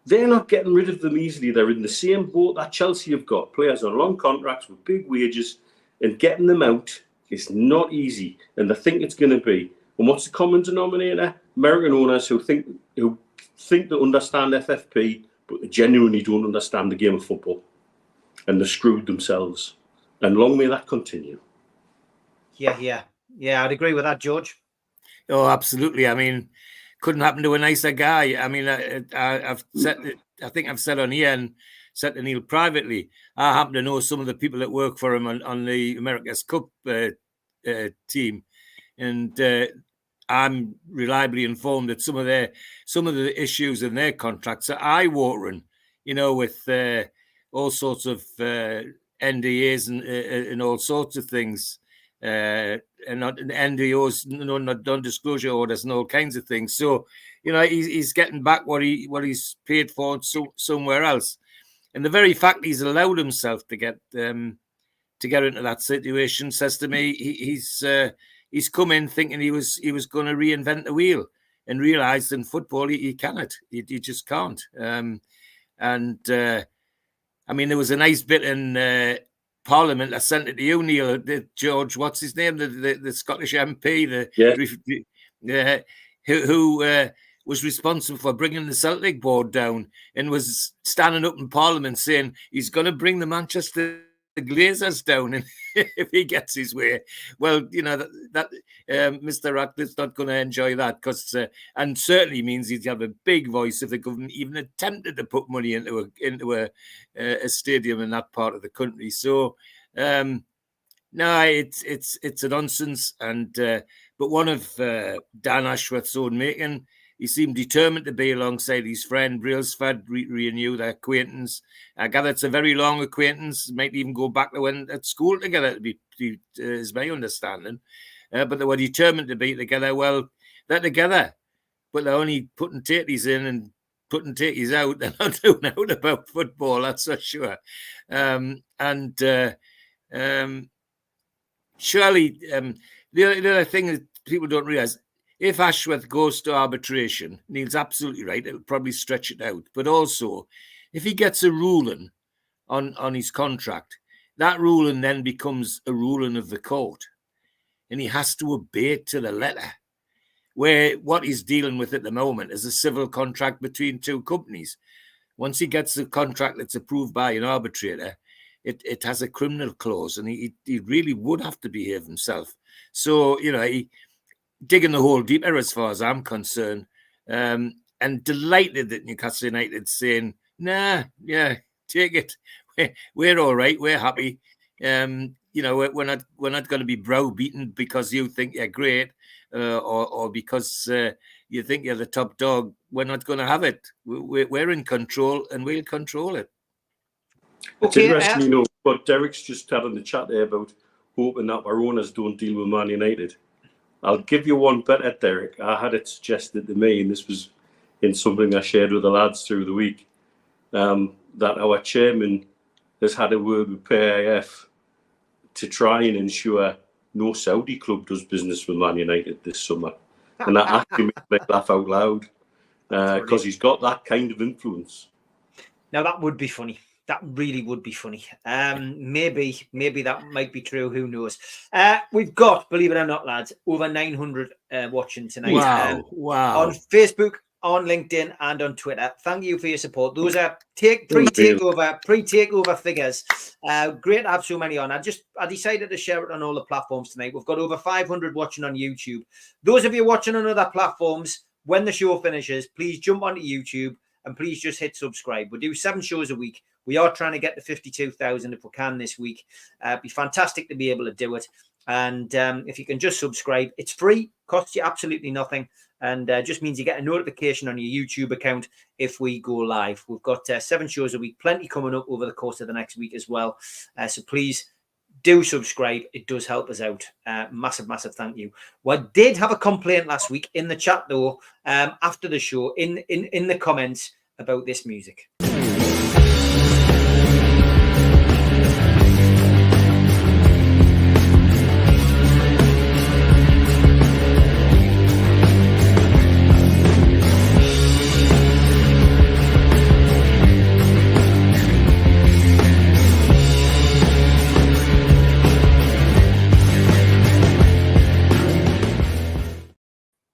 They're not getting rid of them easily. They're in the same boat that Chelsea have got. Players on long contracts with big wages, and getting them out is not easy. And they think it's going to be. And what's the common denominator? American owners who think they understand FFP, but they genuinely don't understand the game of football. And they're screwed themselves. And long may that continue. Yeah, I'd agree with that, George. Oh, absolutely. I mean, couldn't happen to a nicer guy. I mean, I think I've said on here and said to Neil privately, I happen to know some of the people that work for him on the America's Cup team, and I'm reliably informed that some of the issues in their contracts are eye-watering. You know, with all sorts of NDAs and all sorts of things. and not NDOs, not non-disclosure orders and all kinds of things. So, he's getting back what he's paid for somewhere else. And the very fact he's allowed himself to get into that situation says to me he's come in thinking he was going to reinvent the wheel, and realised in football he cannot. He just can't. I mean, there was a nice bit in Parliament. I sent it to you, Neil. George, what's his name? The Scottish MP, who was responsible for bringing the Celtic board down, and was standing up in Parliament saying he's going to bring the Manchester Glazers down, and if he gets his way. Well, that Mr. Ratcliffe's not going to enjoy that, because and certainly means he'd have a big voice if the government even attempted to put money into a stadium in that part of the country. So no, it's a nonsense. And but one of Dan Ashworth's own making, he seemed determined to be alongside his friend Brailsford, renew their acquaintance. I gather it's a very long acquaintance. Might even go back to when at school together, is my understanding. But they were determined to be together. Well, they're together, but they're only putting tatties in and putting tatties out. They're not doing out about football, that's for sure. Surely, the other thing that people don't realise, if Ashworth goes to arbitration, Neil's absolutely right, it'll probably stretch it out. But also, if he gets a ruling on his contract, that ruling then becomes a ruling of the court, and he has to obey it to the letter. Where what he's dealing with at the moment is a civil contract between two companies. Once he gets a contract that's approved by an arbitrator, it has a criminal clause, and he really would have to behave himself. So, he digging the hole deeper as far as I'm concerned, and delighted that Newcastle United saying, nah, yeah, take it. We're all right. We're happy. We're not going to be browbeaten because you think you're great, or because you think you're the top dog. We're not going to have it. We're in control, and we'll control it. It's interesting, what Derek's just had in the chat there about hoping that our owners don't deal with Man United. I'll give you one better, Derek. I had it suggested to me, and this was in something I shared with the lads through the week, that our chairman has had a word with PAF to try and ensure no Saudi club does business with Man United this summer. And that actually makes me laugh out loud, because he's got that kind of influence. Now, that would be funny. That really would be funny. Maybe that might be true. Who knows? We've got, believe it or not, lads, over 900 watching tonight. Wow. On Facebook, on LinkedIn, and on Twitter. Thank you for your support. Those are pre-takeover figures. Great to have so many on. I decided to share it on all the platforms tonight. We've got over 500 watching on YouTube. Those of you watching on other platforms, when the show finishes, please jump onto YouTube and please just hit subscribe. We do 7 shows a week. We are trying to get to 52,000 if we can this week. It'd be fantastic to be able to do it. And if you can just subscribe, it's free, costs you absolutely nothing, and just means you get a notification on your YouTube account if we go live. We've got 7 shows a week, plenty coming up over the course of the next week as well. So please do subscribe. It does help us out. Massive thank you. Well, I did have a complaint last week in the chat, though, after the show, in the comments about this music.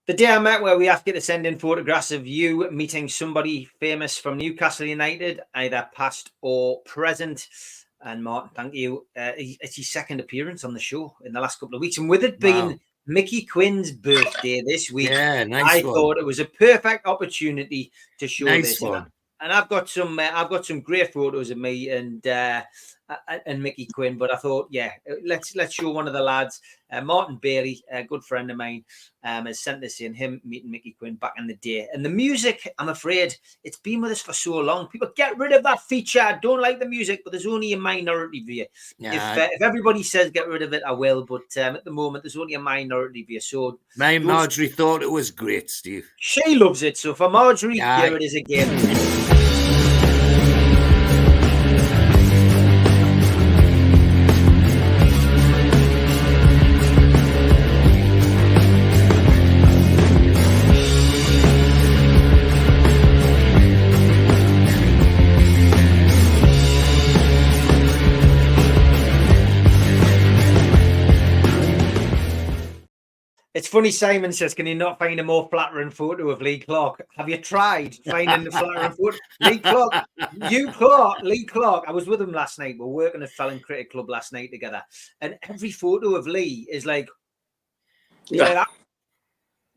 The day I met, where we asked you to send in photographs of you meeting somebody famous from Newcastle United, either past or present. And Martin, thank you. It's his second appearance on the show in the last couple of weeks. And with it being Mickey Quinn's birthday this week, I thought it was a perfect opportunity to show this. And I've got some great photos of me and and Mickey Quinn. But I thought, yeah, let's show one of the lads, Martin Bailey, a good friend of mine, has sent this in, him meeting Mickey Quinn back in the day. And the music, I'm afraid, it's been with us for so long. People get rid of that feature. I don't like the music, but there's only a minority view. Yeah. If everybody says get rid of it, I will. But at the moment, there's only a minority view. So Marjorie thought it was great, Steve. She loves it. So for Marjorie, here it is again. It's funny, Simon says, can you not find a more flattering photo of Lee Clark? Have you tried finding the flattering photo? Lee Clark, I was with him last night. We're working at Felon Cricket Club last night together. And every photo of Lee is like,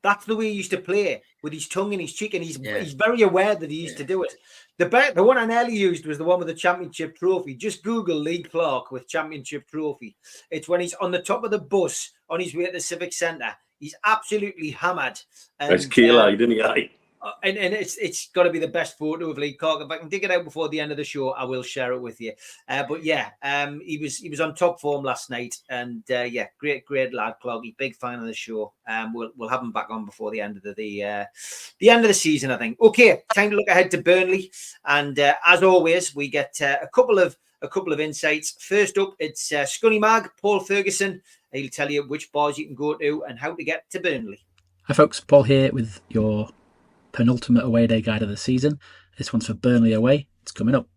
that's the way he used to play, with his tongue in his cheek. And he's very aware that he used to do it. The one I nearly used was the one with the championship trophy. Just Google Lee Clark with championship trophy. It's when he's on the top of the bus on his way to the Civic Centre. He's absolutely hammered. That's key-eyed, isn't he? And it's got to be the best photo of Lee Clark. If I can dig it out before the end of the show, I will share it with you. But yeah, he was on top form last night, and great lad, Cloggy. Big fan of the show. We'll have him back on before the end of the end of the season, I think. Okay, time to look ahead to Burnley, and as always, we get a couple of insights. First up, it's Scunny Mag, Paul Ferguson. He'll tell you which bars you can go to and how to get to Burnley. Hi folks, Paul here with your penultimate away day guide of the season. This one's for Burnley away. It's coming up.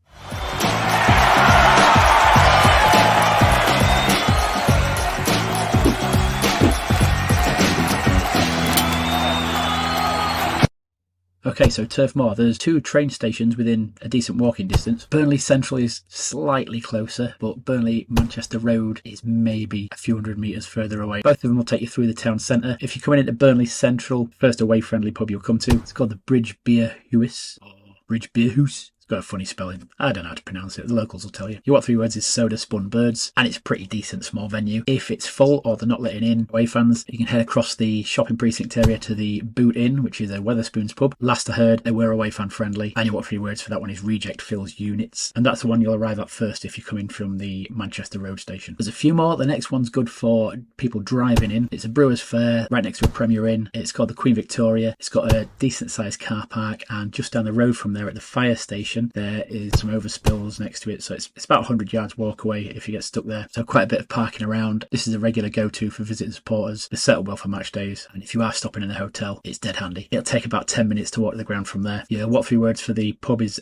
Okay, so Turf Moor. There's 2 train stations within a decent walking distance. Burnley Central is slightly closer, but Burnley Manchester Road is maybe a few hundred metres further away. Both of them will take you through the town centre. If you're coming into Burnley Central, first away friendly pub you'll come to, it's called the Bridge Beer Huis, or Bridge Beer House. Got a funny spelling. I don't know how to pronounce it. The locals will tell you. Your what 3 words is Soda Spun Birds, and it's a pretty decent small venue. If it's full or they're not letting in away fans, you can head across the shopping precinct area to the Boot Inn, which is a Wetherspoons pub. Last I heard, they were away fan friendly, and your what 3 words for that one is Reject Fills Units, and that's the one you'll arrive at first if you're coming from the Manchester Road station. There's a few more. The next one's good for people driving in. It's a Brewers Fair right next to a Premier Inn. It's called the Queen Victoria. It's got a decent sized car park, and just down the road from there at the fire station there is some overspills next to it, so it's about 100 yards walk away if you get stuck there. So quite a bit of parking around. This is a regular go-to for visiting supporters. They're set up well for match days, and if you are stopping in a hotel, it's dead handy. It'll take about 10 minutes to walk to the ground from there. Yeah, what 3 words for the pub is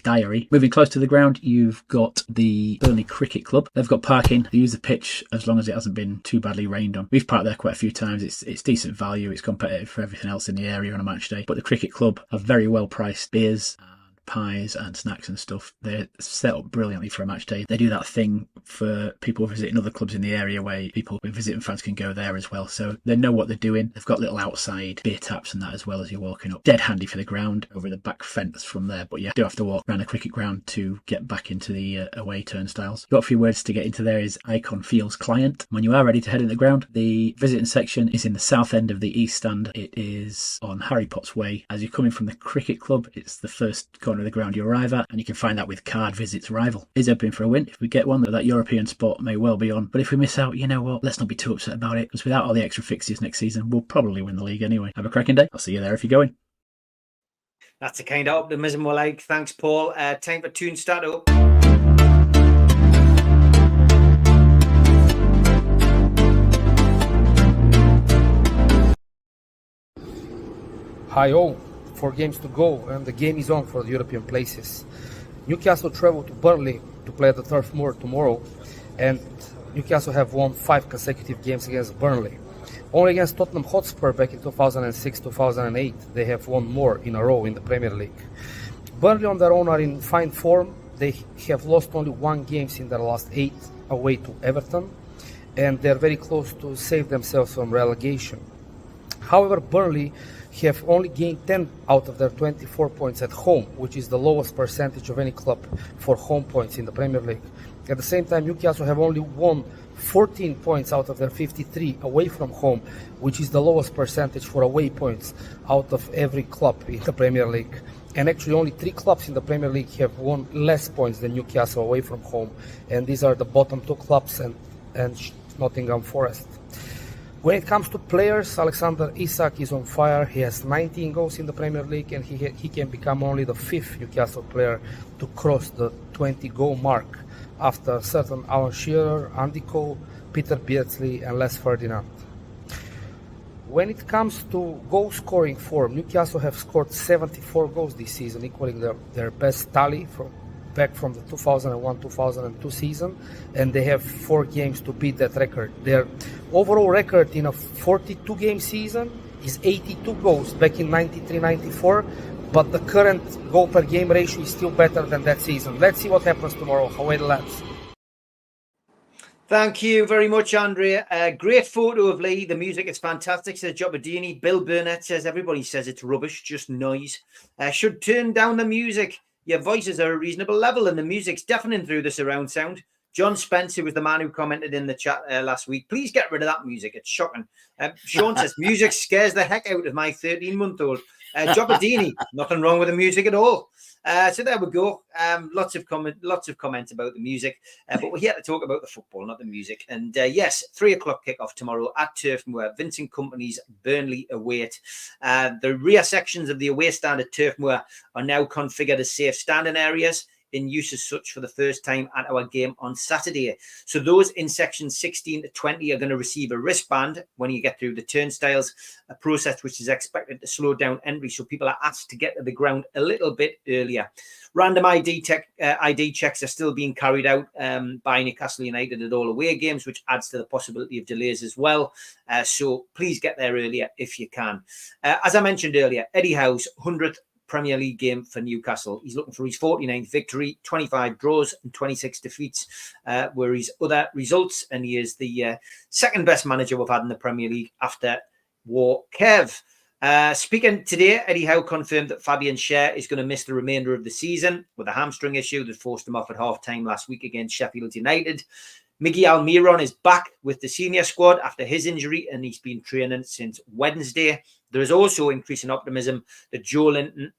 Diary. Moving close to the ground, you've got the Burnley Cricket Club. They've got parking. They use the pitch as long as it hasn't been too badly rained on. We've parked there quite a few times. It's decent value. It's competitive for everything else in the area on a match day. But the Cricket Club have very well priced beers, pies and snacks and stuff. They're set up brilliantly for a match day. They do that thing for people visiting other clubs in the area where people visiting fans can go there as well. So they know what they're doing. They've got little outside beer taps and that as well as you're walking up. Dead handy for the ground over the back fence from there. But you do have to walk around the cricket ground to get back into the away turnstiles. Got a few words to get into there is Icon Fields Client. When you are ready to head in the ground, the visiting section is in the south end of the east stand. It is on Harry Potts Way. As you're coming from the cricket club, it's the first corner of the ground you arrive at, and you can find that with Card Visits Rival. Is hoping for a win. If we get one, that European spot may well be on, but if we miss out, you know what, let's not be too upset about it, because without all the extra fixtures next season, we'll probably win the league anyway. Have a cracking day. I'll see you there if you're going. That's the kind of optimism we like. Thanks, Paul. Time for Tune Start Up. Hi all, 4 games to go and the game is on for the European places. Newcastle travel to Burnley to play at the Turf Moor tomorrow, and Newcastle have won 5 consecutive games against Burnley. Only against Tottenham Hotspur back in 2006-2008 they have won more in a row in the Premier League. Burnley on their own are in fine form. They have lost only 1 game in their last 8 away to Everton, and they're very close to save themselves from relegation. However, Burnley have only gained 10 out of their 24 points at home, which is the lowest percentage of any club for home points in the Premier League. At the same time, Newcastle have only won 14 points out of their 53 away from home, which is the lowest percentage for away points out of every club in the Premier League. And actually only 3 clubs in the Premier League have won less points than Newcastle away from home. And these are the bottom 2 clubs and Nottingham Forest. When it comes to players, Alexander Isak is on fire. He has 19 goals in the Premier League, and he can become only the 5th Newcastle player to cross the 20-goal mark after certain Alan Shearer, Andy Cole, Peter Beardsley, and Les Ferdinand. When it comes to goal scoring form, Newcastle have scored 74 goals this season, equaling their best tally back from the 2001-2002 season, and they have 4 games to beat that record. Their overall record in a 42-game season is 82 goals back in 93-94, but the current goal per game ratio is still better than that season. Let's see what happens tomorrow. How the lads. Thank you very much, Andrea. Great photo of Lee. The music is fantastic, says Jobadini. Bill Burnett says everybody says it's rubbish, just noise. Should turn down the music. Your voices are a reasonable level and the music's deafening through the surround sound. John Spencer was the man who commented in the chat last week. Please get rid of that music. It's shocking. Sean says, music scares the heck out of my 13-month-old. Jobadini, nothing wrong with the music at all. So there we go. Lots of comments about the music, but we're here to talk about the football, not the music. And yes, 3:00 kickoff tomorrow at Turf Moor. Vincent Kompany's Burnley await. The rear sections of the away stand at Turf Moor are now configured as safe standing areas, in use as such for the first time at our game on Saturday. So those in sections 16 to 20 are going to receive a wristband when you get through the turnstiles, a process which is expected to slow down entry. So people are asked to get to the ground a little bit earlier. Random ID checks are still being carried out by Newcastle United at all away games, which adds to the possibility of delays as well. So please get there earlier if you can. As I mentioned earlier, Eddie Howe's 100th Premier League game for Newcastle. He's looking for his 49th victory, 25 draws and 26 defeats were his other results, and he is the second best manager we've had in the Premier League after War Kev. Speaking today, Eddie Howe confirmed that Fabian Schär is going to miss the remainder of the season with a hamstring issue that forced him off at half-time last week against Sheffield United. Miggy Almiron is back with the senior squad after his injury, and he's been training since Wednesday. There is also increasing optimism that Joe Linton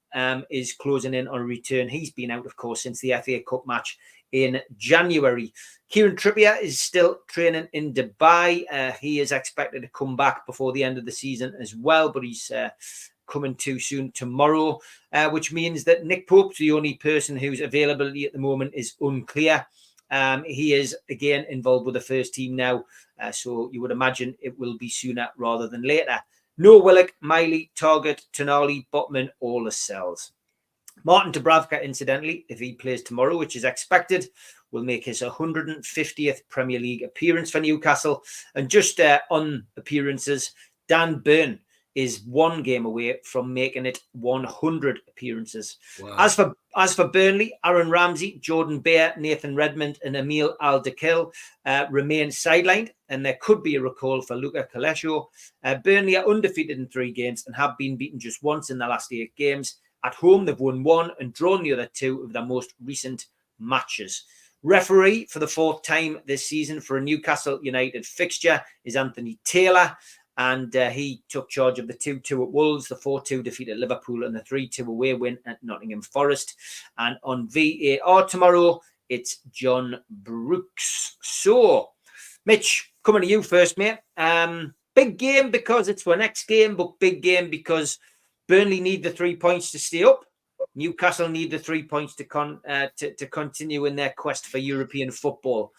is closing in on a return. He's been out, of course, since the FA Cup match in January. Kieran Trippier is still training in Dubai. He is expected to come back before the end of the season as well, but he's coming too soon tomorrow, which means that Nick Pope's the only person whose availability at the moment is unclear. He is, again, involved with the first team now, so you would imagine it will be sooner rather than later. No Willock, Miley, Target, Tonali, Botman, all the cells. Martin Dubravka, incidentally, if he plays tomorrow, which is expected, will make his 150th Premier League appearance for Newcastle. And just on appearances, Dan Burn is 1 game away from making it 100 appearances. Wow. As for Burnley, Aaron Ramsey, Jordan Bear, Nathan Redmond and Emil Al-Dakil remain sidelined, and there could be a recall for Luca Kalesho. Burnley are undefeated in 3 games and have been beaten just once in the last 8 games. At home, they've won 1 and drawn the other 2 of their most recent matches. Referee for the 4th time this season for a Newcastle United fixture is Anthony Taylor. And he took charge of the 2-2 at Wolves, the 4-2 defeat at Liverpool, and the 3-2 away win at Nottingham Forest. And on VAR tomorrow, it's John Brooks. So, Mitch, coming to you first, mate. Big game because it's our next game, but big game because Burnley need the 3 points to stay up. Newcastle need the 3 points to continue in their quest for European football.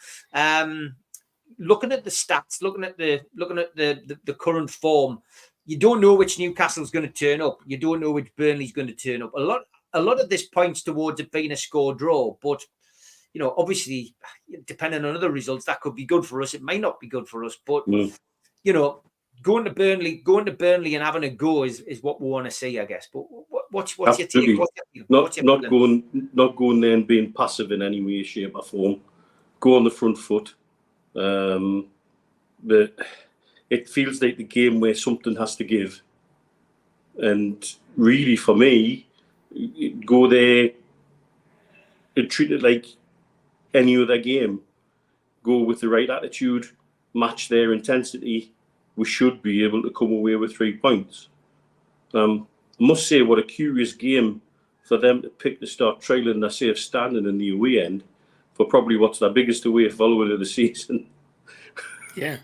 Looking at the stats, looking at the current form, you don't know which Newcastle's going to turn up. You don't know which Burnley's going to turn up. A lot of this points towards it being a score draw, but you know, obviously, depending on other results, that could be good for us. It might not be good for us, but you know, going to Burnley and having a go is what we want to see, I guess. But what's your take? Not going there and being passive in any way, shape, or form. Go on the front foot. But it feels like the game where something has to give. And really, for me, go there and treat it like any other game. Go with the right attitude, match their intensity. We should be able to come away with 3 points. I must say, what a curious game for them to pick to start trialling their safe standing in the away end for probably what's their biggest away following of the season. Yeah.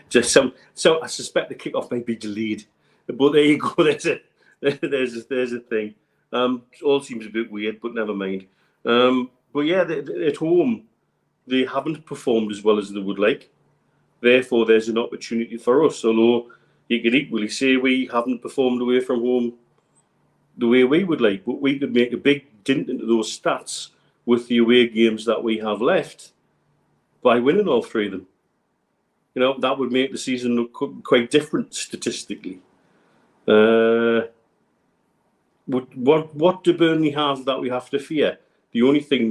just some. So I suspect the kickoff may be delayed, but there you go. There's a thing. All seems a bit weird, but never mind. But yeah, at home they haven't performed as well as they would like. Therefore, there's an opportunity for us. Although you could equally say we haven't performed away from home the way we would like, but we could make a big dent into those stats with the away games that we have left by winning all 3 of them. You know, that would make the season look quite different statistically. What do Burnley have that we have to fear? The only thing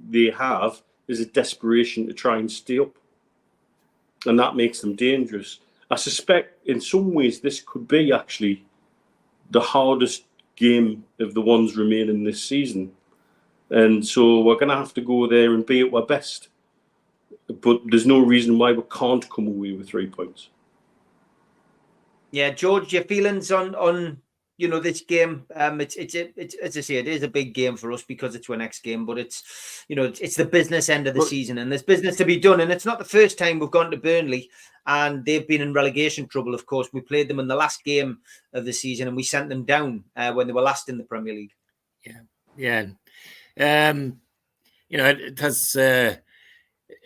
they have is a desperation to try and stay up. And that makes them dangerous. I suspect in some ways this could be actually the hardest game of the ones remaining this season. And so we're going to have to go there and be at our best. But there's no reason why we can't come away with 3 points. Yeah, George, your feelings on this game? It's as I say, it is a big game for us because it's our next game, but it's it's the business end of the season, and there's business to be done. And it's not the first time we've gone to Burnley and they've been in relegation trouble. Of course, we played them in the last game of the season and we sent them down when they were last in the Premier League. Yeah. It has a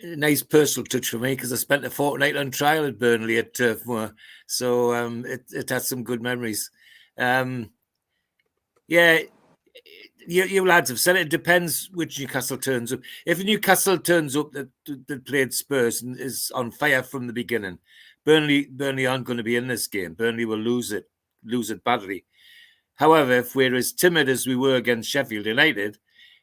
nice personal touch for me because I spent a fortnight on trial at Burnley at Turf Moor, so it has some good memories. You lads have said it depends which Newcastle turns up. If Newcastle turns up that played Spurs and is on fire from the beginning, Burnley aren't going to be in this game. Burnley will lose it badly. However, if we're as timid as we were against Sheffield United,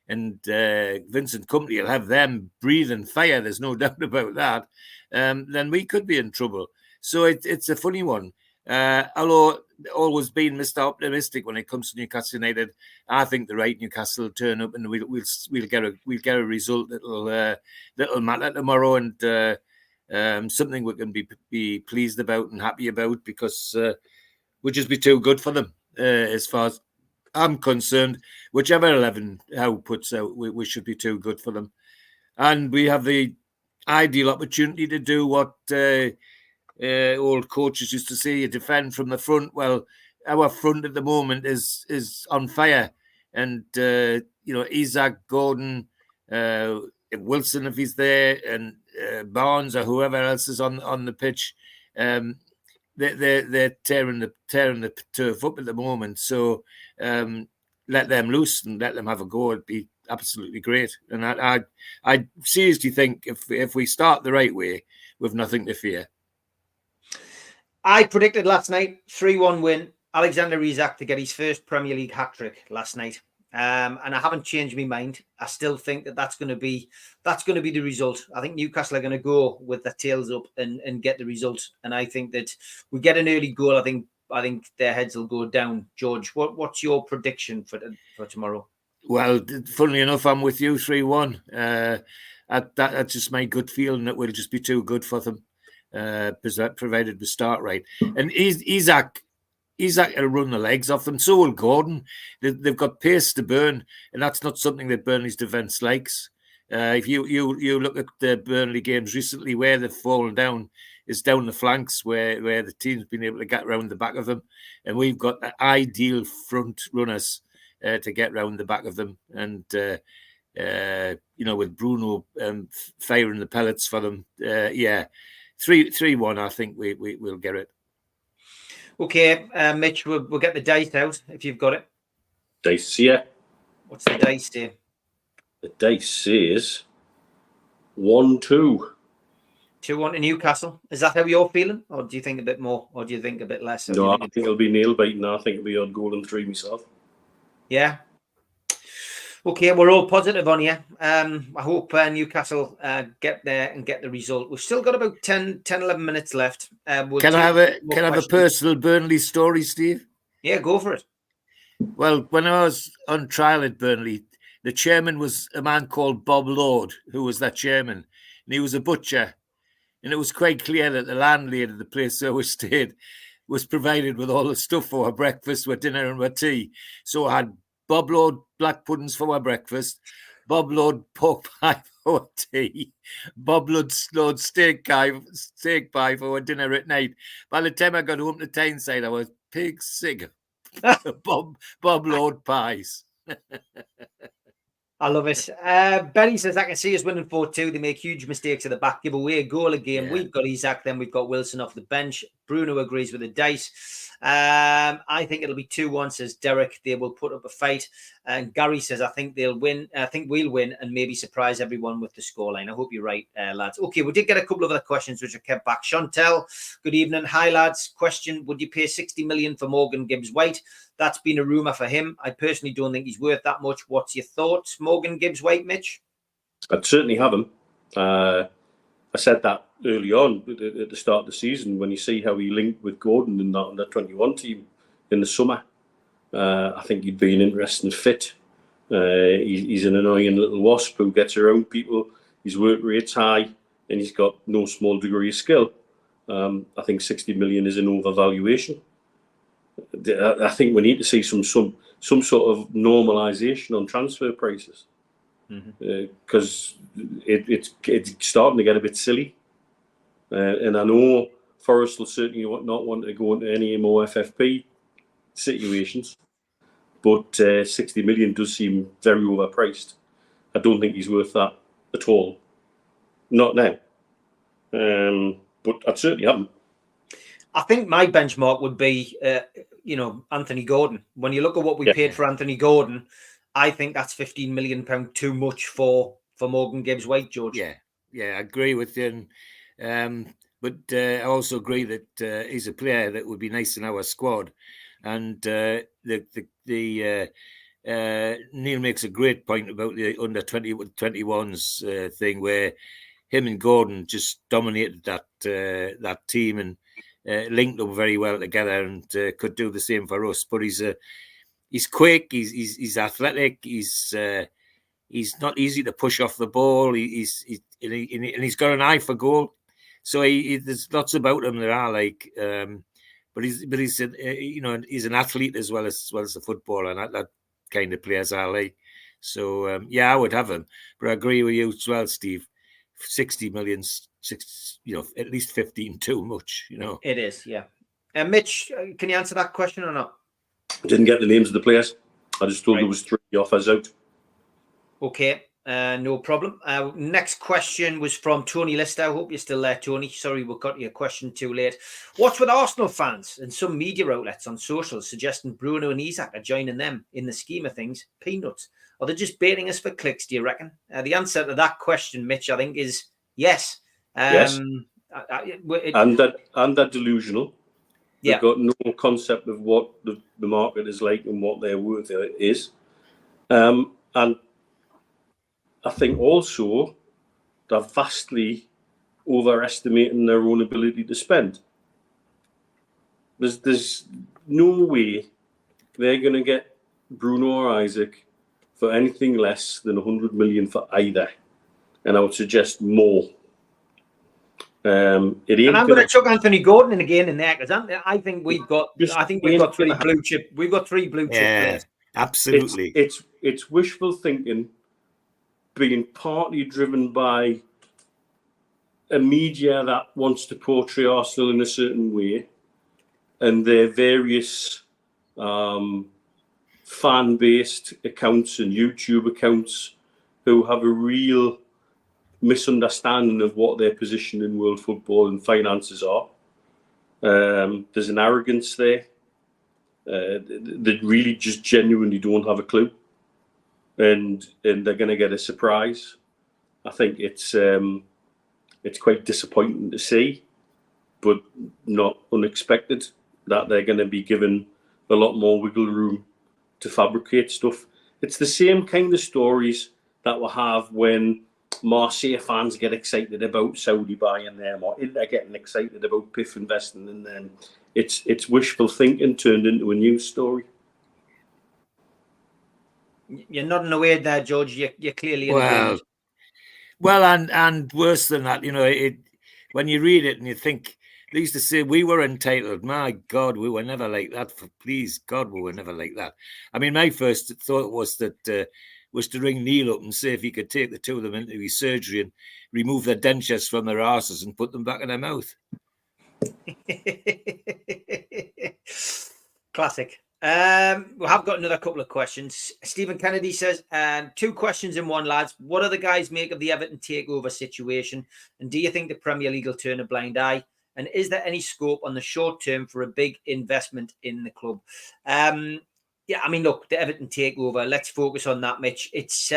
and Vincent Kompany will have them breathing fire, there's no doubt about that, then we could be in trouble. So it's a funny one. Although always been Mr. Optimistic when it comes to Newcastle United, I think the right Newcastle will turn up and we'll get a result that'll matter tomorrow, and something we can be pleased about and happy about, because we'll just be too good for them as far as I'm concerned. Whichever 11 Howe puts out, we should be too good for them, and we have the ideal opportunity to do what old coaches used to say, you defend from the front. Well, our front at the moment is on fire, and Isaac, Gordon, Wilson if he's there, and Barnes or whoever else is on the pitch, they're tearing the turf up at the moment. So let them loose and let them have a go. It'd be absolutely great. And I seriously think if we start the right way, we've nothing to fear. I predicted last night 3-1 win. Alexander Isak to get his first Premier League hat-trick last night. And I haven't changed my mind. I still think that's going to be the result. I think Newcastle are going to go with their tails up and get the result. And I think that we get an early goal. I think their heads will go down. George, what's your prediction for tomorrow? Well, funnily enough, I'm with you, 3-1. That's just my good feeling that we'll just be too good for them, provided we start right. And Isaac will run the legs off them. So will Gordon. They've got pace to burn, and that's not something that Burnley's defence likes. If you look at the Burnley games recently, where they've fallen down is down the flanks, where the team's been able to get round the back of them, and we've got the ideal front runners to get round the back of them, and with Bruno firing the pellets for them, 3-1. I think we'll get it. Okay, Mitch, we'll get the dice out if you've got it. Dice, yeah. What's the dice say? The dice says 1-2. 2-1 to Newcastle. Is that how you're feeling? Or do you think a bit more? Or do you think a bit less? No, I think it'll be nail-biting. I think it'll be on goal and 3 myself. Yeah. Okay, we're all positive on you. I hope Newcastle get there and get the result. We've still got about 10, 11 minutes left. Can I have a personal Burnley story, Steve? Yeah, go for it. Well, when I was on trial at Burnley, the chairman was a man called Bob Lord, who was that chairman, and he was a butcher. And it was quite clear that the landlady of the place where we stayed was provided with all the stuff for our breakfast, our dinner, and our tea. So I had Bob Lord black puddings for our breakfast, Bob Lord pork pie for our tea, Bob Lord steak pie for our dinner at night. By the time I got home to Tyneside, I was pig sick of Bob Lord pies. I love it. Benny says, I can see us winning 4-2. They make huge mistakes at the back, give away a goal a game. Yeah. We've got Isaac, then we've got Wilson off the bench. Bruno agrees with the dice. I think it'll be 2-1, says Derek. They will put up a fight. And Gary says, I think they'll win. I think we'll win and maybe surprise everyone with the scoreline. I hope you're right, lads. Okay, we did get a couple of other questions which I kept back. Chantel, good evening. Hi, lads. Question, would you pay 60 million for Morgan Gibbs-White? That's been a rumour for him. I personally don't think he's worth that much. What's your thoughts, Morgan Gibbs-White, Mitch? I'd certainly have him. I said that early on at the start of the season when you see how he linked with Gordon in that under 21 team in the summer. I think he'd be an interesting fit. He's an annoying little wasp who gets around people. His work rate's high and he's got no small degree of skill. I think 60 million is an overvaluation. I think we need to see some sort of normalisation on transfer prices because it's starting to get a bit silly. And I know Forest will certainly not want to go into any more FFP situations, but 60 million does seem very overpriced. I don't think he's worth that at all. Not now. But I'd certainly have him. I think my benchmark would be, Anthony Gordon. When you look at what we paid for Anthony Gordon, I think that's £15 million too much for Morgan Gibbs-White, George. Yeah, I agree with you. But I also agree that he's a player that would be nice in our squad. And Neil makes a great point about the under 21s thing, where him and Gordon just dominated that team and linked them very well together, and could do the same for us. But he's quick, he's athletic, he's not easy to push off the ball. He's got an eye for goal. So there's lots about him that I like. But he's an athlete as well as a footballer, and that kind of players I like. So I would have him. But I agree with you as well, Steve. 60 million, at least 15 too much. It is, yeah. Mitch, can you answer that question or not? I didn't get the names of the players. I just told there was 3 offers out. Okay. No problem. Next question was from Tony Lister. I hope you're still there, Tony. Sorry, we got your question too late. What's with Arsenal fans and some media outlets on socials suggesting Bruno and Isaac are joining them in the scheme of things? Peanuts. Are they just baiting us for clicks, do you reckon? The answer to that question, Mitch, I think is yes. Yes. And they're delusional. Yeah. They've got no concept of what the market is like and what their worth is. And I think also they're vastly overestimating their own ability to spend. There's no way they're going to get Bruno or Isaac for anything less than 100 million for either. And I would suggest more. And I'm going to chuck Anthony Gordon in again in there, because I think we've got three blue chip. We've got 3 blue chip players. Absolutely. It's wishful thinking, being partly driven by a media that wants to portray Arsenal in a certain way, and their various fan-based accounts and YouTube accounts who have a real misunderstanding of what their position in world football and finances are. There's an arrogance there. They really just genuinely don't have a clue, and they're going to get a surprise. I think it's quite disappointing to see, but not unexpected, that they're going to be given a lot more wiggle room to fabricate stuff. It's the same kind of stories that we have when Marseille fans get excited about Saudi buying them, or Inter getting excited about PIF investing in them. It's wishful thinking turned into a news story. You're nodding away there, George. You're clearly in agreement. Well, and worse than that, when you read it and you think, they used to say we were entitled. My God, we were never like that. Please, God, we were never like that. I mean, my first thought was that was to ring Neil up and say if he could take the two of them into his surgery and remove their dentures from their arses and put them back in their mouth. Classic. We have got another couple of questions. Stephen Kennedy says, 2 questions in one, lads. What do the guys make of the Everton takeover situation? And do you think the Premier League will turn a blind eye? And is there any scope on the short term for a big investment in the club? Yeah, I mean, look, the Everton takeover, let's focus on that, Mitch. It's,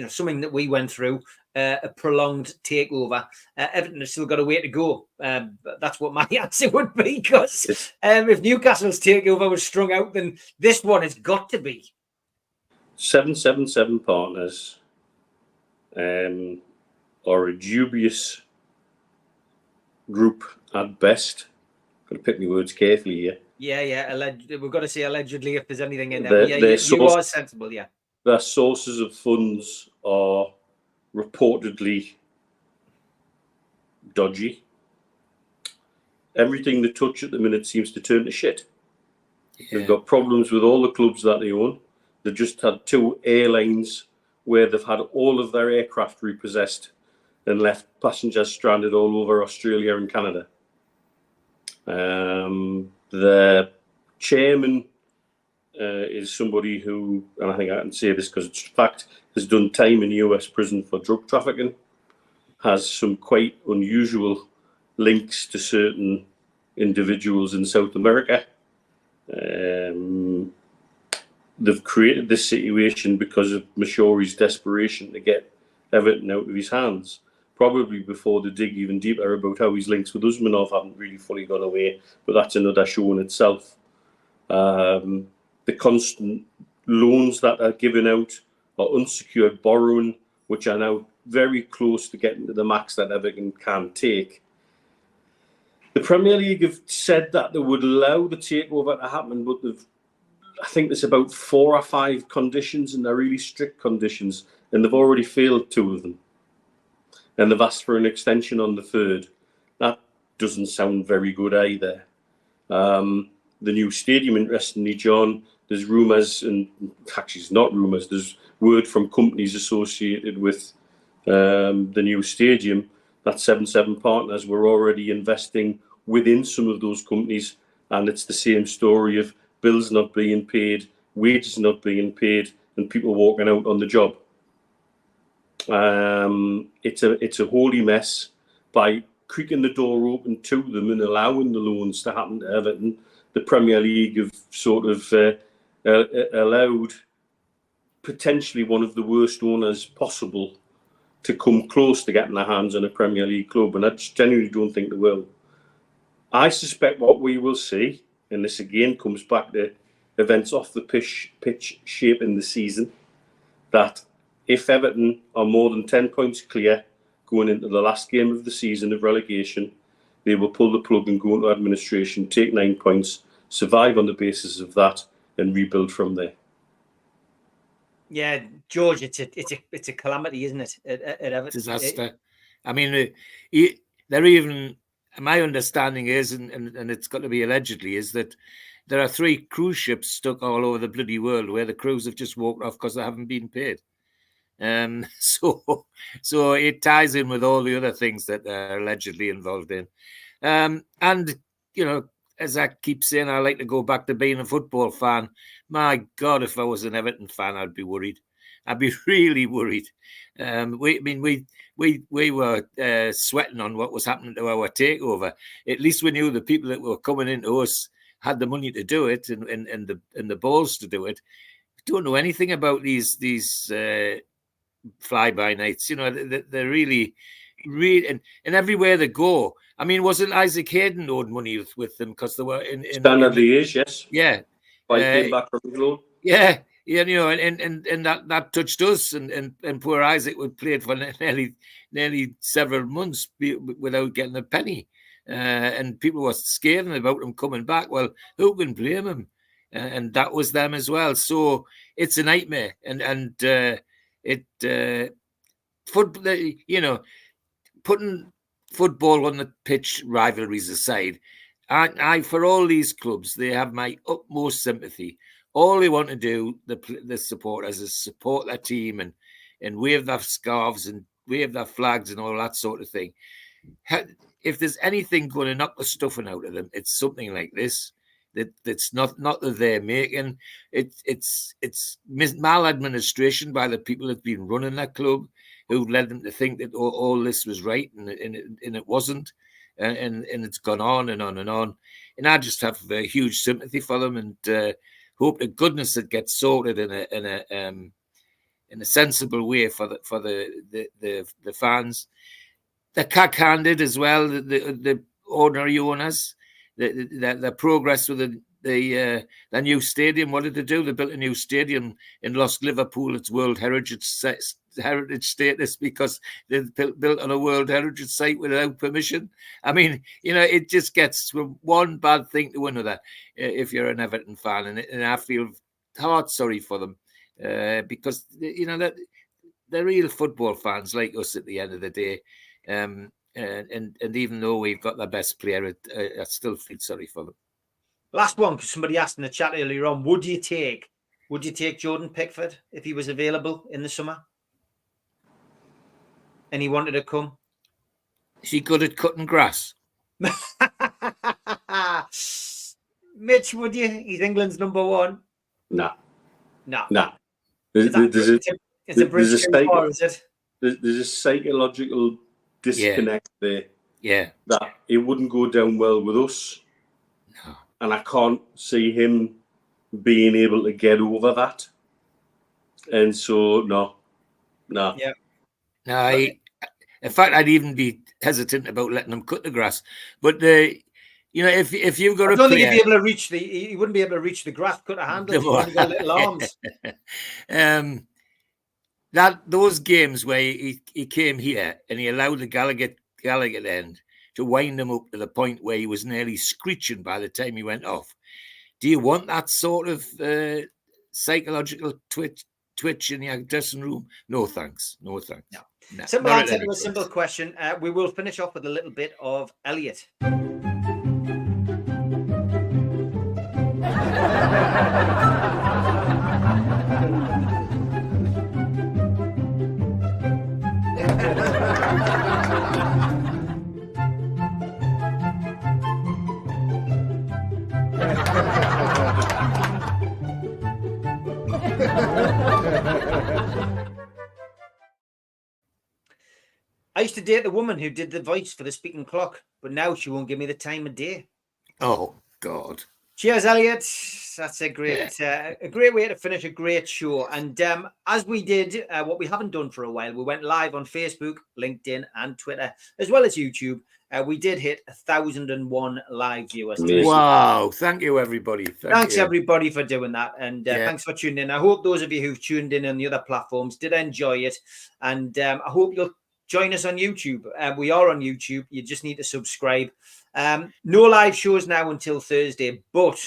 something that we went through, a prolonged takeover. Everton has still got a way to go. That's what my answer would be, because if Newcastle's takeover was strung out, then this one has got to be. 777 partners are a dubious group at best. Got to pick my words carefully here. Yeah. We've got to say allegedly if there's anything in there. You are sensible, yeah. Their sources of funds are reportedly dodgy. Everything they touch at the minute seems to turn to shit. Yeah. They've got problems with all the clubs that they own. They've just had 2 airlines where they've had all of their aircraft repossessed and left passengers stranded all over Australia and Canada. The chairman is somebody who, and I think I can say this because it's a fact, has done time in US prison for drug trafficking, has some quite unusual links to certain individuals in South America. They've created this situation because of Mashori's desperation to get Everton out of his hands, probably before they dig even deeper about how his links with Usmanov haven't really fully gone away, but that's another show in itself. The constant loans that are given out are unsecured borrowing, which are now very close to getting to the max that Everton can take. The Premier League have said that they would allow the takeover to happen, but I think there's about 4 or 5 conditions, and they're really strict conditions, and they've already failed 2 of them. And they've asked for an extension on the 3rd. That doesn't sound very good either. The new stadium, interestingly, John, there's rumours, and actually it's not rumours, there's word from companies associated with the new stadium that 77 partners were already investing within some of those companies, and it's the same story of bills not being paid, wages not being paid, and people walking out on the job. It's a holy mess. By creaking the door open to them and allowing the loans to happen to Everton, the Premier League have sort of allowed potentially one of the worst owners possible to come close to getting their hands on a Premier League club, and I genuinely don't think they will. I suspect what we will see, and this again comes back to events off the pitch shaping the season, that if Everton are more than 10 points clear going into the last game of the season of relegation, they will pull the plug and go into administration, take 9 points, survive on the basis of that, and rebuild from there. Yeah, George, it's a calamity, isn't it? At Everton, disaster. I mean, they're even. My understanding is, and it's got to be allegedly, is that there are 3 cruise ships stuck all over the bloody world where the crews have just walked off because they haven't been paid. So it ties in with all the other things that they're allegedly involved in. And as I keep saying, I like to go back to being a football fan. My God, if I was an Everton fan, I'd be worried. I'd be really worried. We were sweating on what was happening to our takeover. At least we knew the people that were coming into us had the money to do it and the balls to do it. We don't know anything about these fly-by nights. They're really, and everywhere they go. I mean, wasn't Isaac Hayden owed money with them because they were in Standard Liège, yes. Yeah. Came back from the loan. Yeah. Yeah, and that touched us, and poor Isaac would play for nearly several months without getting a penny, and people were scathing about him coming back. Well, who can blame him? And that was them as well. So it's a nightmare, and football, putting football on the pitch rivalries aside, I for all these clubs, they have my utmost sympathy. All they want to do, the supporters, is support their team and wave their scarves and wave their flags and all that sort of thing. If there's anything going to knock the stuffing out of them, it's something like this. That's not that they're making. It's maladministration by the people that've been running that club, who led them to think that all this was right and it wasn't, and it's gone on and on and on. And I just have a huge sympathy for them, and hope to goodness it gets sorted in a sensible way for the fans. They're cack-handed as well. The ordinary owners. The progress with the new stadium. What did they do? They built a new stadium and lost Liverpool its World Heritage status because they built on a World Heritage site without permission. I mean, it just gets from one bad thing to another if you're an Everton fan, and I feel hard sorry for them because that they're real football fans like us at the end of the day. And even though we've got the best player, I still feel sorry for them. Last one, because somebody asked in the chat earlier on, would you take Jordan Pickford if he was available in the summer and he wanted to come? Is he good at cutting grass? Mitch, would you? He's England's number one. No. It's a bridge too far, is it? There's a psychological disconnect there. Yeah. That it wouldn't go down well with us. No. And I can't see him being able to get over that. And so, no. Yeah. No, in fact, I'd even be hesitant about letting him cut the grass. But if you've got I don't think he'd be able to reach he wouldn't be able to reach the grass, cut a handle. He's only got little arms. Those games where he came here and he allowed the Gallagher end to wind him up to the point where he was nearly screeching by the time he went off. Do you want that sort of psychological twitch in your dressing room? No thanks. No. Simple answer to a simple question. We will finish off with a little bit of Elliot. I used to date the woman who did the voice for the speaking clock, but now she won't give me the time of day. Oh, God. Cheers, Elliot. That's a great way to finish a great show. And as we did what we haven't done for a while, we went live on Facebook, LinkedIn, and Twitter, as well as YouTube. We did hit 1,001 live viewers. Wow. Thank you, everybody. Thanks, everybody, for doing that. And thanks for tuning in. I hope those of you who've tuned in on the other platforms did enjoy it. And I hope you'll join us on YouTube. We are on YouTube. You just need to subscribe. No live shows now until Thursday, but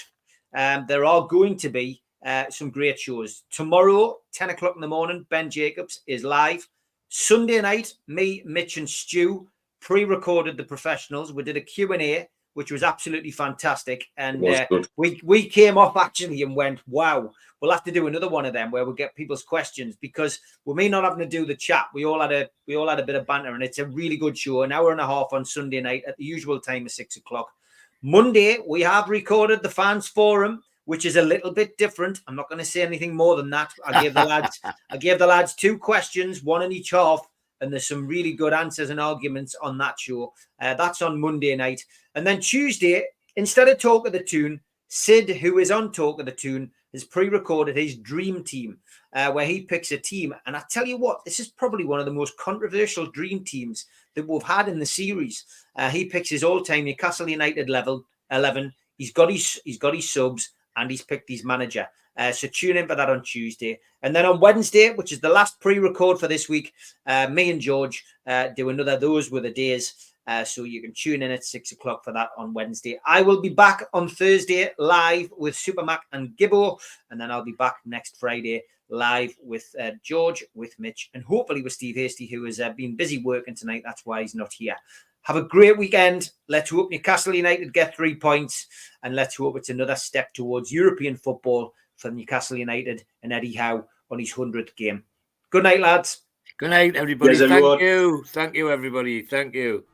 there are going to be some great shows. Tomorrow, 10 o'clock in the morning, Ben Jacobs is live. Sunday night, me, Mitch and Stu pre-recorded the professionals. We did a Q&A, which was absolutely fantastic. And we came off actually and went, wow, we'll have to do another one of them where we get people's questions, because we may not having to do the chat. We all had a bit of banter, and it's a really good show. An hour and a half on Sunday night at the usual time of 6 o'clock. Monday, we have recorded the fans forum, which is a little bit different. I'm not going to say anything more than that. I gave the lads 2 questions, one in each half, and there's some really good answers and arguments on that show. That's on Monday night. And then Tuesday, instead of Talk of the Toon, Sid, who is on Talk of the Toon, has pre-recorded his dream team, where he picks a team. And I tell you what, this is probably one of the most controversial dream teams that we've had in the series. He picks his all-time Newcastle United 11. He's got his subs, and he's picked his manager. So tune in for that on Tuesday. And then on Wednesday, which is the last pre-record for this week, me and George do another Those Were the Days. So you can tune in at 6 o'clock for that on Wednesday. I will be back on Thursday live with Supermac and Gibbo. And then I'll be back next Friday live with George, with Mitch, and hopefully with Steve Hasty, who has been busy working tonight. That's why he's not here. Have a great weekend. Let's hope Newcastle United get 3 points. And let's hope it's another step towards European football for Newcastle United and Eddie Howe on his 100th game. Good night, lads. Good night, everybody. Yes, everyone. Thank you. Thank you, everybody. Thank you.